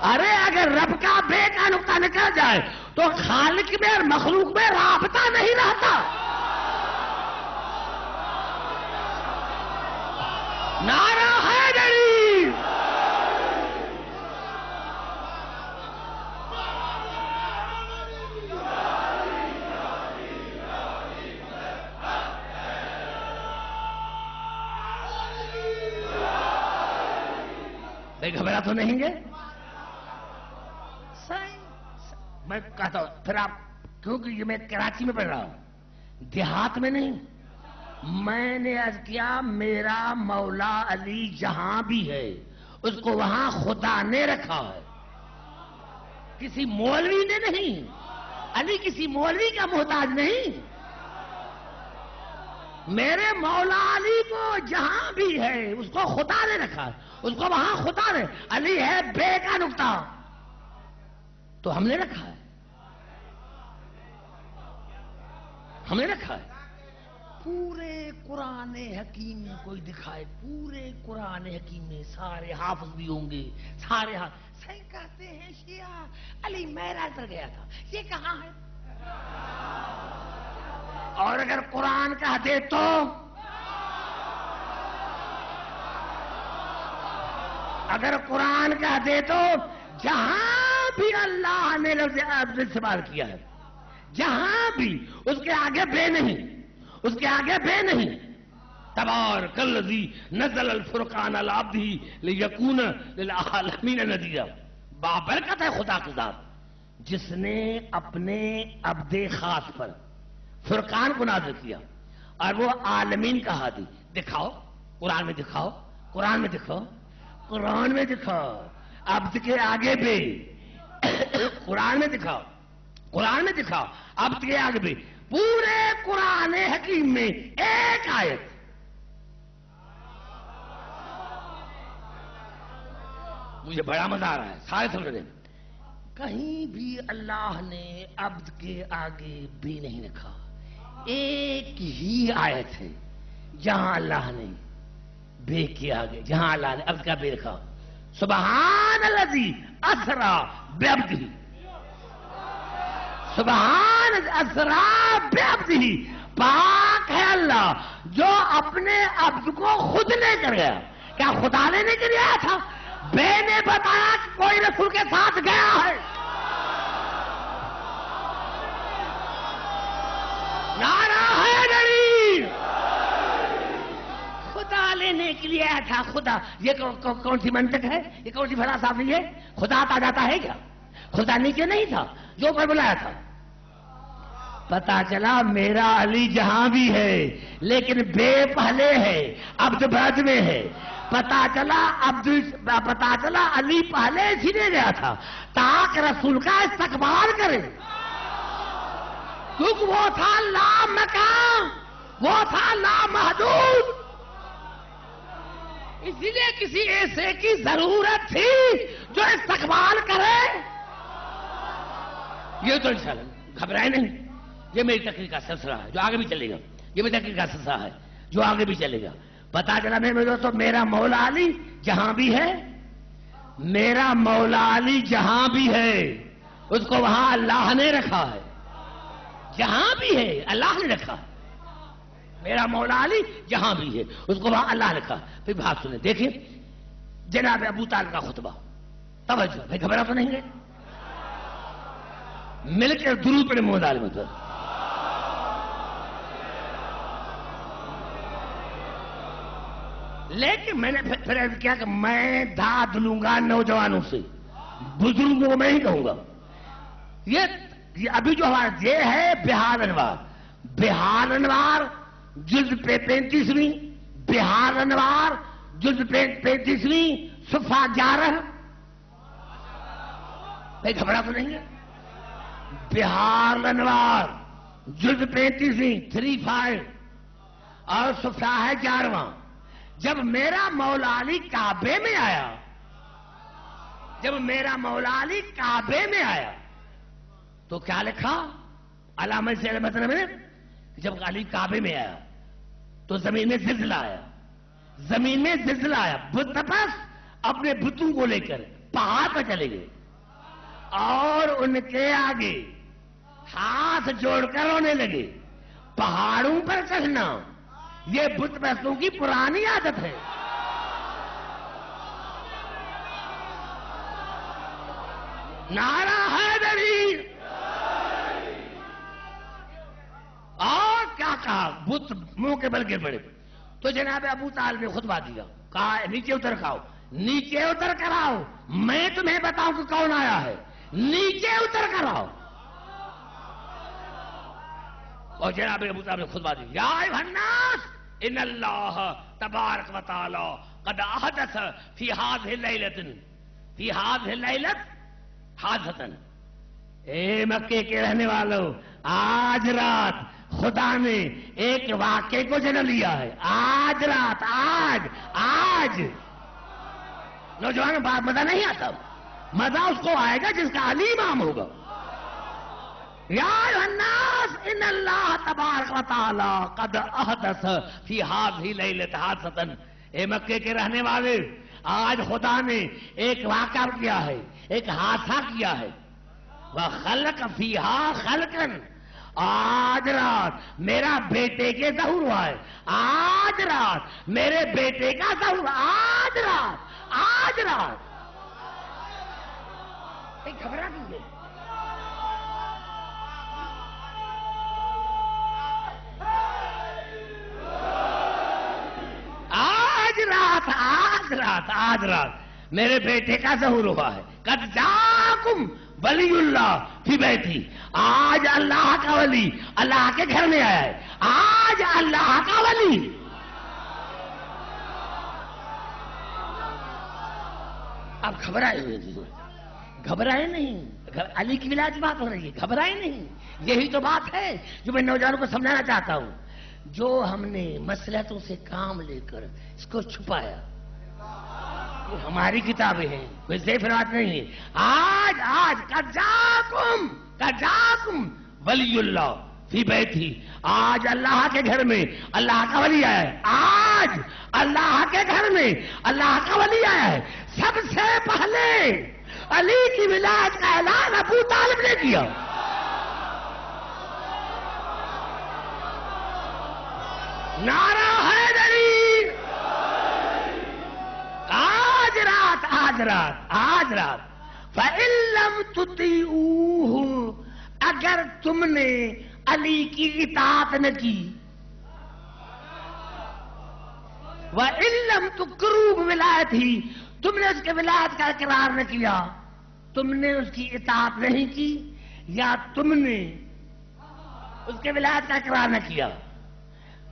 ارے اگر رب کا بے کا نقطہ نکل جائے تو خالق میں اور مخلوق میں رابطہ نہیں رہتا. نعرہ حیدری. گھبرا تو نہیں گے؟ میں کہتا ہوں پھر آپ کیونکہ یہ میں کراچی میں پڑھ رہا ہوں دیہات میں نہیں. میں نے عرض کیا میرا مولا علی جہاں بھی ہے اس کو وہاں خدا نے رکھا ہے. کسی مولوی نے نہیں. علی کسی مولوی کا محتاج نہیں. میرے مولا علی کو جہاں بھی ہے اس کو خدا نے رکھا ہے. اس کو وہاں خدا نے. علی ہے بے کا نقطہ تو ہم نے رکھا ہے. ہم نے رکھا ہے. پورے قرآن حکیم میں کوئی دکھائے. پورے قرآن حکیم میں سارے حافظ بھی ہوں گے. سارے صحیح کہتے ہیں شیعہ علی معراج پر گیا تھا. یہ کہاں ہے؟ اور اگر قرآن کہہ دے تو اگر قرآن کہہ دے تو جہاں بھی اللہ نے لفظ عبد استعمال کیا ہے جہاں بھی اس کے آگے بے نہیں. اس کے آگے بے نہیں. تبارک الذی نزل الفرقان علی عبدہ لیکون للعالمین نذیرا. بابرکت ہے خدا کی ذات جس نے اپنے عبد خاص پر فرقان کو نازل کیا اور وہ عالمین کا ہادی. دکھاؤ قرآن میں. دکھاؤ قرآن میں. دکھاؤ قرآن میں. دکھاؤ عبد کے آگے بھی قرآن میں دکھاؤ، قرآن میں دکھاؤ عبد کے آگے بھی، پورے قرآن حکیم میں ایک آیت، مجھے بڑا مزہ آ رہا ہے، سارے سمجھ رہے ہیں، کہیں بھی اللہ نے عبد کے آگے بھی نہیں رکھا، ایک ہی آیت ہے جہاں اللہ نے بے کے آگے، جہاں اللہ نے عبد کا بے رکھا، سبحان الذی اسرا بعبدہ، سبحان اسرا بعبدہ، پاک ہے اللہ جو اپنے عبد کو خود لے کر گیا۔ کیا خدا لینے کے لیے آیا تھا؟ بے نے بتایا کہ کوئی رسول کے ساتھ گیا ہے، نعرہ حیدری، خدا لینے کے لیے آیا تھا، خدا۔ یہ کون سی منطق ہے؟ یہ کون سی فلسفی ہے؟ خدا آ جاتا ہے کیا؟ خدا نیچے نہیں تھا جو اوپر بلایا تھا۔ پتا چلا میرا علی جہاں بھی ہے لیکن بے پہلے ہے، عبد بعد میں ہے۔ پتا چلا علی پہلے اسی لیے گیا تھا تاکہ رسول کا استقبال کرے، کیونکہ وہ تھا لا مکان، وہ تھا لا محدود، اسی لیے کسی ایسے کی ضرورت تھی جو استقبال کرے۔ یہ تو انشاءاللہ گھبرائے نہیں، یہ میری تقریر کا سلسلہ ہے جو آگے بھی چلے گا، یہ میری تقریر کا سلسلہ ہے جو آگے بھی چلے گا۔ پتا چلا میرے دوستو میرا مولا علی جہاں بھی ہے، میرا مولا علی جہاں بھی ہے اس کو وہاں اللہ نے رکھا ہے، جہاں بھی ہے اللہ نے رکھا ہے، میرا مولا علی جہاں بھی ہے اس کو وہاں اللہ نے رکھا۔ پھر بات سنیں، دیکھیں جناب ابو طالب کا خطبہ، توجہ بھائی، گھبرا تو نہیں گئے؟ مل کر درود پڑھیں محمد عالم پر۔ لیکن میں نے پھر کیا کہ میں داد لوں گا نوجوانوں سے، بزرگوں کو میں ہی کہوں گا۔ یہ ابھی جو ہمارا یہ ہے بہار انوار، بہار انوار جلد پہ 35ویں، بہار انوار جلد پہ 35ویں، صفحہ 11۔ بھائی گھبرا تو نہیں ہے؟ بہار انوار جلد 35ویں 35 اور صفحہ ہے 11واں۔ جب میرا مولا علی کعبے میں آیا، جب میرا مولا علی کعبے میں آیا تو کیا لکھا علامہ سے مطلب ہے، جب علی کعبے میں آیا تو زمین میں زلزلہ آیا، زمین میں زلزلہ آیا، بت پس اپنے بتوں کو لے کر پہاڑ پر چلے گئے اور ان کے آگے ہاتھ جوڑ کر رونے لگے۔ پہاڑوں پر چڑھنا یہ بت پرستوں کی پرانی عادت ہے۔ نعرہ حیدری، اور کیا کہا، بت منہ کے بل گر پڑے۔ تو جناب ابو طالب نے خطبہ دیا، کہا نیچے اتر کھاؤ، نیچے اتر کر آؤ، میں تمہیں بتاؤں کہ کون آیا ہے، نیچے اتر کر آؤ۔ اور جناب ابو طالب نے خطبہ دی، یا ایھا الناس ان اللہ تبارک و تعالی قد احدث فی هذه الليلة حادثة۔ اے مکے کے رہنے والوں، آج رات خدا نے ایک واقعے کو جنم لیا ہے، آج رات، آج نوجوانوں بات مزہ نہیں آتا، مزہ اس کو آئے گا جس کا علی امام ہوگا۔ یا ایھا الناس ان اللہ تبارک و تعالی قد احدث فی هذه الليلة حادثة۔ اے مکے کے رہنے والے، آج خدا نے ایک واقعہ کیا ہے، ایک حادثہ کیا ہے، وخلق فیہا خلقا۔ آج رات میرا بیٹے کے ظہور ہوا ہے، آج رات میرے بیٹے کا ظہور، آج رات گھبرا کیوں؟ آج رات میرے بیٹے کا ظہور ہوا ہے۔ قد جاکم ولی اللہ فی بیتی، آج اللہ کا ولی اللہ کے گھر میں آیا ہے، آج اللہ کا ولی۔ آپ گھبرائے ہوئے تھے، گھبرائے نہیں، علی کی ولایت کی بات ہو رہی ہے، گھبرائے نہیں. یہی تو بات ہے جو میں نوجوانوں کو سمجھانا چاہتا ہوں. جو ہم نے مصلحتوں سے کام لے کر اس کو چھپایا، یہ ہماری کتابیں ہیں، کوئی زیف بات نہیں ہے. آج کجاکم ولی اللہ فی بیتی، آج اللہ کے گھر میں اللہ کا ولی آیا ہے. آج اللہ کے گھر میں اللہ کا ولی آیا ہے. سب سے پہلے علی کی ولایت کا اعلان ابو طالب نے کیا. نعرہ حیدری. آج رات فَإِن لَّمْ تُطِيعُوهُ، اگر تم نے علی کی اطاعت نہ کی، وَإِن لَّمْ تُقِرُّوا بِوِلَایَتِهِ، تم نے اس کے ولایت کا اقرار نہ کیا، تم نے اس کی اطاعت نہیں کی، یا تم نے اس کے ولایت کا اقرار نہ کیا،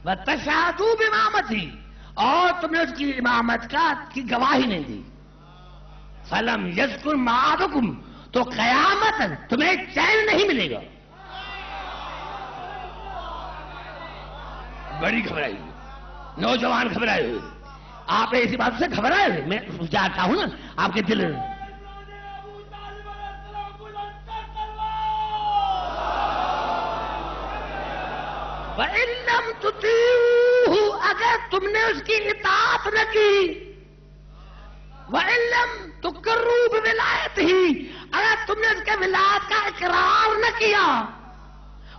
وَتَشْهَدُوا بِإِمَامَتِهِ، اور تم نے اس کی امامت کی گواہی نہیں دی، فَلَمْ يَذْكُرْ مَعَابَكُمْ، تو قیامت تمہیں چین نہیں ملے گا. بڑی گھبرائی ہوئی، نوجوان گھبرائے ہوئے. آپ ایسی بات سے گھبرائے ہوئے، میں جاتا ہوں نا آپ کے دل میں. وَإِن لَّمْ تُطِيعُوهُ، اگر تم نے اس کی اطاعت نہ کی، وَإِن لَّمْ تُقِرُّوا بِوِلَایَتِهِ، اگر تم نے اس کے ولایت کا اقرار نہ کیا،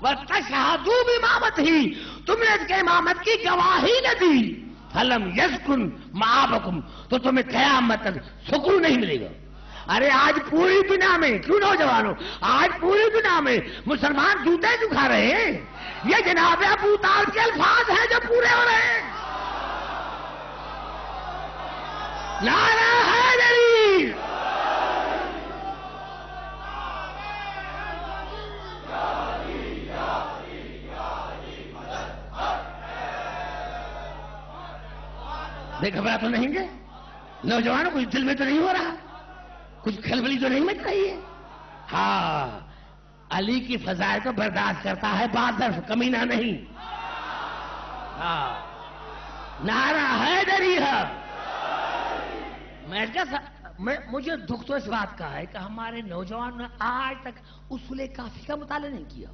وَتَشْهَدُوا بِإِمَامَتِهِ، تم نے اس کے امامت کی گواہی نہ دی، فَلَمْ يَسْكُنْ مَعَابَكُمْ، تو تمہیں قیامت تک سکون نہیں ملے گا. ارے آج پوری دنیا میں، کیوں نوجوانوں، آج پوری دنیا میں مسلمان جوتے دکھا رہے ہیں. یہ جناب ابو طالب کے الفاظ ہیں جو پورے ہو رہے ہیں. نعرہ حیدری. دیکھ گھبرا تو نہیں گے نوجوانوں، کچھ دل میں تو نہیں ہو رہا، کچھ کھلبلی تو نہیں مچ رہی ہے. ہاں، علی کی فضائل کو برداشت کرتا ہے، بادر کمینہ نہیں. ہاں، نعرہ حیدری ہے. مجھے دکھ تو اس بات کا ہے کہ ہمارے نوجوان نے آج تک اصول کافی کا مطالعہ نہیں کیا.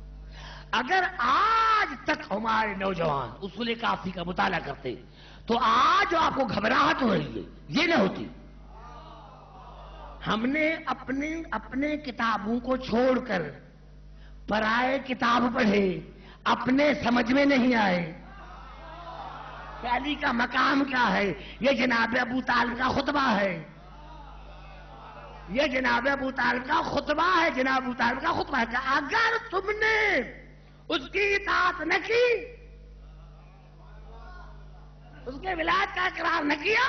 اگر آج تک ہمارے نوجوان اصول کافی کا مطالعہ کرتے تو آج جو آپ کو گھبراہٹ ہو رہی ہے یہ نہ ہوتی. ہم نے اپنے کتابوں کو چھوڑ کر پرائے کتاب پڑھے، اپنے سمجھ میں نہیں آئے کہ علی کا مقام کیا ہے. یہ جناب ابو طالب کا خطبہ ہے، یہ جناب ابو طالب کا خطبہ ہے، جناب ابو طالب کا خطبہ ہے کہ اگر تم نے اس کی اطاعت نہ کی، اس کے ولایت کا اقرار نہ کیا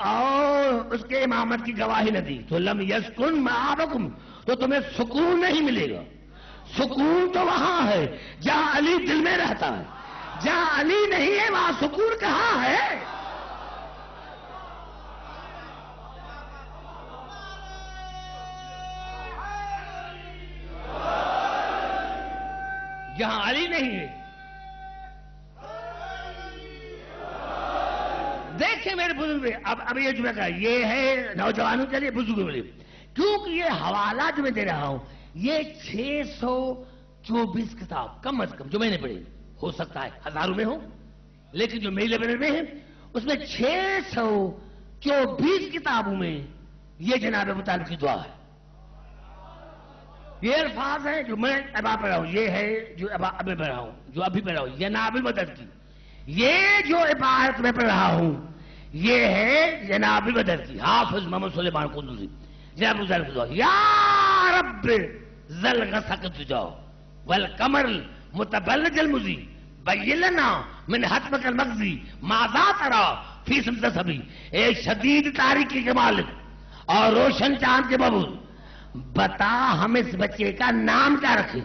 اور اس کے امامت کی گواہی نہ دی، تو لم یسکن معابکم، تو تمہیں سکون نہیں ملے گا. سکون تو وہاں ہے جہاں علی دل میں رہتا ہے، جہاں علی نہیں ہے وہاں سکون کہاں ہے. جہاں علی نہیں ہے. دیکھیں میرے بزرگ، اب یہ جو میں کہا یہ ہے نوجوانوں کے لیے، بزرگوں کے لیے، کیونکہ یہ حوالہ جو میں دے رہا ہوں یہ 624 کتاب کم از کم جو میں نے پڑھی، ہو سکتا ہے ہزاروں میں ہو، لیکن جو میرے لیبل میں ہے اس میں 624 کتابوں میں یہ جناب ابو طالب کی دعا ہے. یہ الفاظ ہیں جو میں اب پڑھ رہا ہوں، یہ ہے جو اب میں پڑھ رہا ہوں، جو ابھی پڑھ رہا ہوں، یہ نابل مدد کی. یہ جو عبارت میں پڑھ رہا ہوں یہ ہے جناب بدر کی، حافظ محمد سلیمان قندوزی. جناب ابو طالب کی دعا، یا رب ذل غسق تجاو والقمر متبلج المزی بین لنا من حتمک المغزی ماذا ترا فی سمت سبی. اے شدید تاریکی کے مالک اور روشن چاند کے بابود، بتا ہم اس بچے کا نام کیا رکھیں.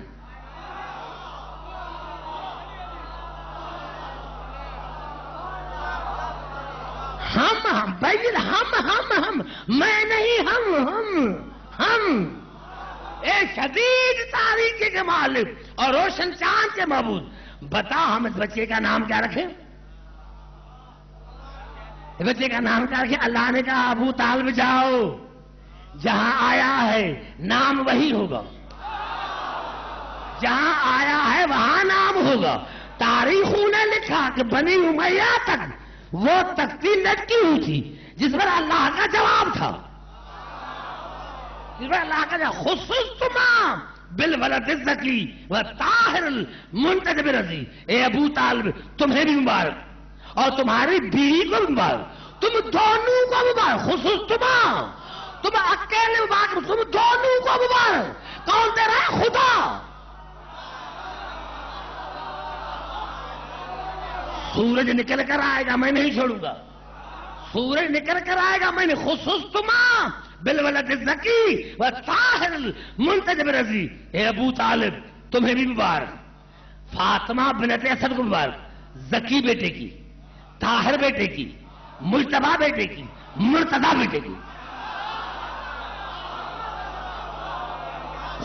ہم بین ہم میں نہیں ہم اے شدید تاریخ کے مالک اور روشن چاند کے معبود، بتا ہم اس بچے کا نام کیا رکھیں؟ اس بچے کا نام کیا رکھیں؟ اللہ نے کہا ابو طالب جاؤ، جہاں آیا ہے نام وہی ہوگا، جہاں آیا ہے وہاں نام ہوگا۔ تاریخوں نے لکھا کہ بنی امیہ تک وہ تختی لٹکی ہوئی تھی جس پر اللہ کا جواب تھا، جس پر اللہ کا جواب خصوصا بالولد الزکی والطاہر المنتجب الرضی، اے ابو طالب تمہیں بھی مبارک اور تمہاری بیوی کو بھی مبارک، تم دونوں کو مبارک، خصوصا تم اکیلے مبارک، تم دونوں کو مبارک۔ کون دے رہا ہے؟ خدا۔ سورج نکل کر آئے گا میں نہیں چھوڑوں گا، سورج نکل کر آئے گا میں نے خصوصا بالولد الزکی والطاہر المنتجب الرضی، اے ابو طالب تمہیں بھی مبارک، فاطمہ بنت اسد کو مبارک، زکی بیٹے کی، طاہر بیٹے کی، مجتبی بیٹے کی، مرتضی بیٹے کی۔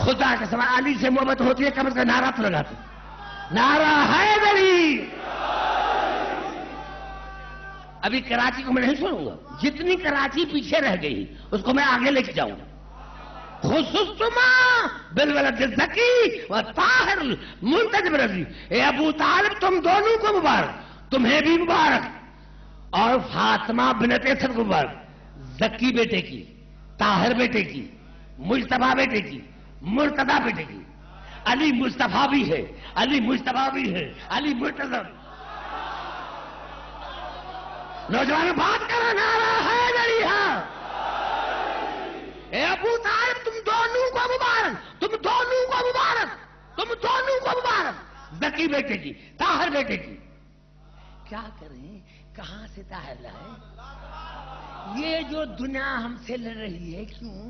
خدا کے سوا علی سے محبت ہوتی ہے، کمر کا نعرہ تو لگاتے، نعرہ حیدری۔ ابھی کراچی کو میں نہیں چھوڑوں گا، جتنی کراچی پیچھے رہ گئی اس کو میں آگے لے کے جاؤں گا۔ خصوصا بالولد الزکی والطاہر المنتجب الرضی، اے ابو طالب تم دونوں کو مبارک، تمہیں بھی مبارک، اور فاطمہ بنت اسد کو مبارک، زکی بیٹے کی، طاہر بیٹے کی، مجتبی بیٹے کی، مرتضی بیٹے کی۔ علی مصطفیٰ بھی ہے، علی مجتبی بھی ہے، علی مرتضی۔ نوجوان بات کرو، نعرہ حیدری ہے۔ اے ابو طالب تم دونوں کو مبارک، تم دونوں کو مبارک، تم دونوں کو مبارک، زکی بیٹے کی، طاہر بیٹے کی۔ کیا کریں، کہاں سے طاہر لائیں؟ یہ جو دنیا ہم سے لڑ رہی ہے کیوں؟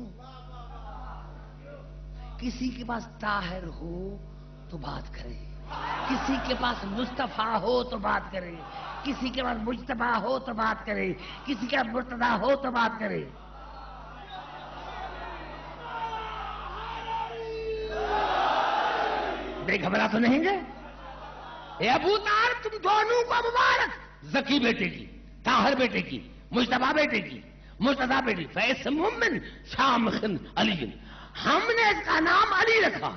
کسی کے پاس طاہر ہو تو بات کرے، کسی کے پاس مصطفیٰ ہو تو بات کرے، کسی کے پاس مجتبی ہو تو بات کرے، کسی کا مرتضی ہو تو بات کرے۔ بے گھبرا تو نہیں گئے؟ اے ابو طالب تم دونوں کو مبارک، زکی بیٹے کی، طاہر بیٹے کی، مجتبی بیٹے کی، مرتضی بیٹے کی، فاسم من شامخ علی، ہم نے اس کا نام علی رکھا۔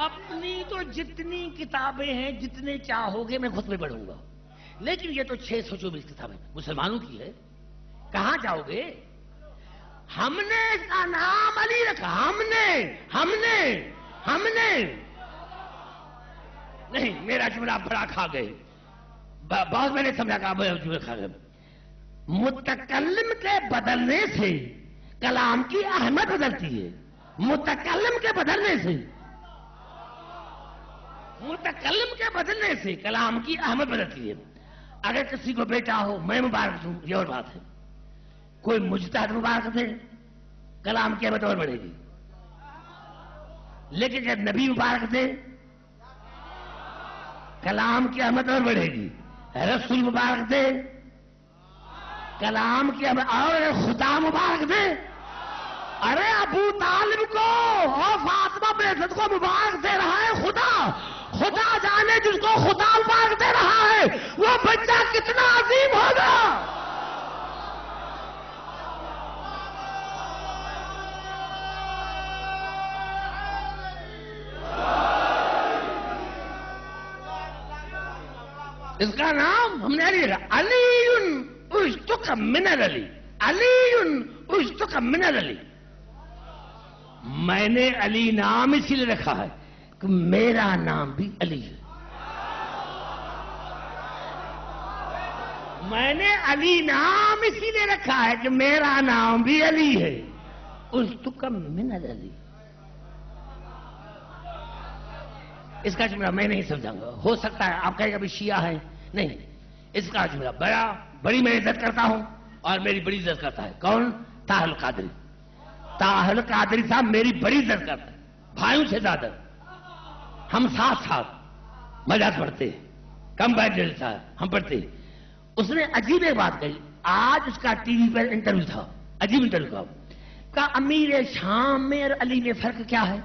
اپنی تو جتنی کتابیں ہیں جتنے چاہو گے میں خود میں پڑھوں گا، لیکن یہ تو 624 کتابیں مسلمانوں کی ہے، کہاں جاؤ گے؟ ہم نے اس کا نام علی رکھا، ہم نے نہیں، میرا جملہ بڑا کھا گئے، بہت میں نے سمجھا کہ جملہ کھا گئے۔ متکلم کے بدلنے سے کلام کی اہمیت بدلتی ہے، متکلم کے بدلنے سے، متکلم کے بدلنے سے کلام کی اہمیت بدلتی ہے۔ اگر کسی کو بیٹا ہو میں مبارک دوں یہ اور بات ہے، کوئی مجتہد مبارک دے کلام کی اہمیت اور بڑھے گی، لیکن جب نبی مبارک دے کلام کی اہمیت اور بڑھے گی، رسول مبارک دے کلام کی اہمیت، اور خدا مبارک دے، ارے ابو طالب کو اور فاطمہ بنت اسد کو مبارک دے رہا ہے خدا، خدا جانے جس کو خدا مبارک دے رہا ہے وہ بچہ کتنا عظیم ہوگا۔ اس کا نام ہم نے علی رکھا، علی اشتق من العلی، علی اشتق من العلی۔ میں نے علی نام اسی لیے رکھا ہے کہ میرا نام بھی علی ہے، میں نے علی نام اسی لیے رکھا ہے کہ میرا نام بھی علی ہے، اشتق من العلی۔ اس کا جملہ میں نہیں سمجھاؤں گا، ہو سکتا ہے آپ کہیں ابھی شیعہ ہیں، نہیں، اس کا جملہ بڑی میں عزت کرتا ہوں اور میری بڑی عزت کرتا ہے، کون؟ طاہر القادری۔ طاہر القادری صاحب میری بڑی عزت کرتا ہے، بھائیوں سے زیادہ، ہم ساتھ مجاز پڑھتے ہیں، کمپیٹیٹر تھا ہم پڑھتے. اس نے عجیب ایک بات کہی. آج اس کا ٹی وی پر انٹرویو تھا, عجیب انٹرویو تھا. کہا امیر شام میں اور علی میں فرق کیا ہے؟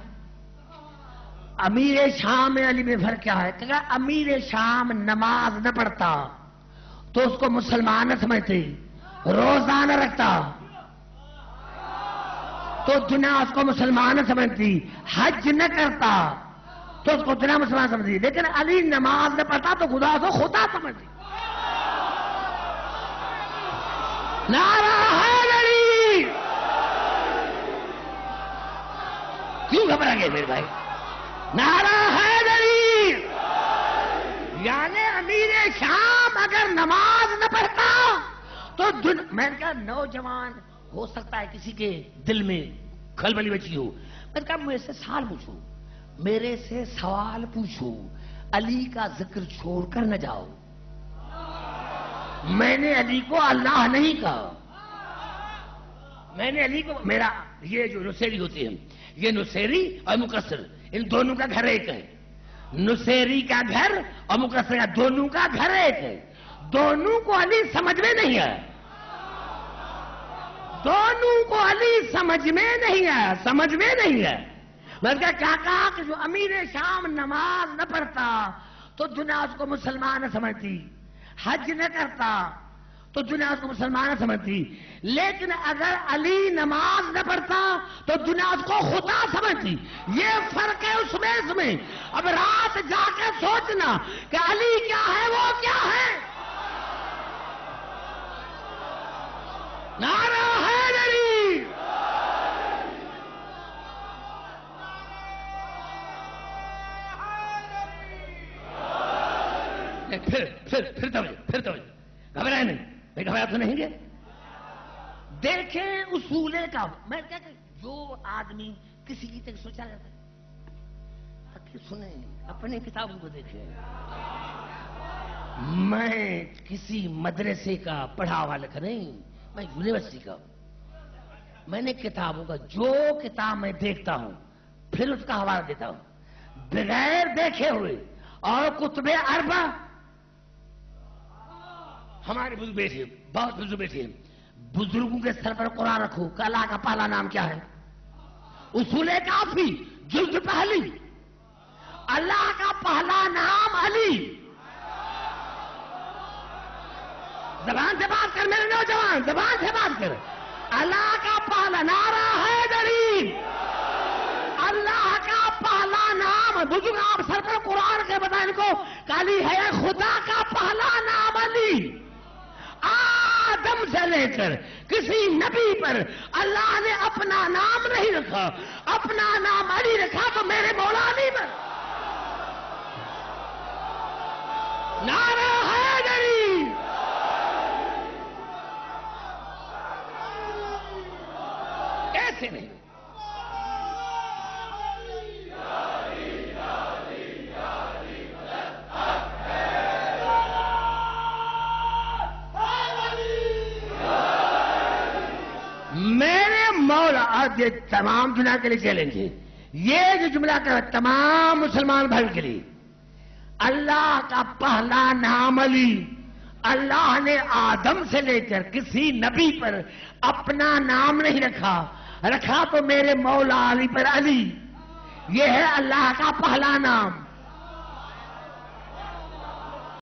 امیر شام میں علی میں فرق کیا ہے؟ کہا امیر شام نماز نہ پڑھتا تو اس کو مسلمان نہ سمجھتے, روزہ نہ رکھتا تو دنیا اس کو مسلمان نہ سمجھتی, حج نہ کرتا تو اس کو دنیا مسلمان سمجھتی, لیکن علی نماز نہ پڑھتا تو خدا کو خدا سمجھتی. نعرہ حیدری. کیوں گھبرا گئے میرے بھائی؟ نعرہ حیدری. یعنی امیر شام اگر نماز نہ پڑھتا تو میں نے کہا نوجوان ہو سکتا ہے کسی کے دل میں کھلبلی بچی ہو. میں نے کہا مجھ سے سوال پوچھو, میرے سے سوال پوچھو, علی کا ذکر چھوڑ کر نہ جاؤ. میں نے علی کو اللہ نہیں کہا, میں نے علی کو, میرا یہ جو نصیری ہوتے ہیں, یہ نصیری اور مقصر ان دونوں کا گھر ایک ہے. نصیری کا گھر اور مقصر کا دونوں کا گھر ایک ہے. دونوں کو علی سمجھ میں نہیں آیا, دونوں کو علی سمجھ میں نہیں آیا, سمجھ میں نہیں آیا. میں نے کہا کہ جو امیر شام نماز نہ پڑھتا تو دنیا اس کو مسلمان نہ سمجھتی, حج نہ کرتا تو دنیا اس کو مسلمان نہ سمجھتی, لیکن اگر علی نماز نہ پڑھتا تو دنیا اس کو خدا سمجھتی. یہ فرق ہے اس میں. اب رات جا کے سوچنا کہ علی کیا ہے, وہ کیا ہے. نعرہ حیدری. پھر تو گھبرائے نہیں, گھبرایا تو نہیں گے. دیکھیں اصول کا. میں کہا کہ جو آدمی کسی کی طرح سوچا جاتا ہے, سنیں اپنی کتابوں کو دیکھیں. میں کسی مدرسے کا پڑھا ہوا لکھا نہیں, میں یونیورسٹی کا. میں نے کتابوں کا جو کتاب میں دیکھتا ہوں پھر اس کا حوالہ دیتا ہوں بغیر دیکھے ہوئے. اور کتب اربع ہمارے بزرگ بیٹھے, بہت بزرگ بیٹھے, بزرگوں کے سر پر قرآن رکھو کہ اللہ کا پہلا نام کیا ہے. اصول کافی جلد پہلی, اللہ کا پہلا نام علی. زبان سے بات کر میرے نوجوان, زبان سے بات کر. اللہ کا پہلا نعرہ حیدری. اللہ کا پہلا نام بزرگ آپ سر پر قرآن کے بتائیں کو علی ہے. خدا کا پہلا نام علی. آدم سے لے کر کسی نبی پر اللہ نے اپنا نام نہیں رکھا, اپنا نام علی رکھا تو میرے مولا علی پر. نعرہ حیدری. ایسے نہیں. میرے مولا, آج یہ تمام دنیا کے لیے چیلنج ہے, یہ جو جملہ کہا تمام مسلمان بھائی کے لیے. اللہ کا پہلا نام علی. اللہ نے آدم سے لے کر کسی نبی پر اپنا نام نہیں رکھا, رکھا تو میرے مولا علی پر علی. یہ ہے اللہ کا پہلا نام.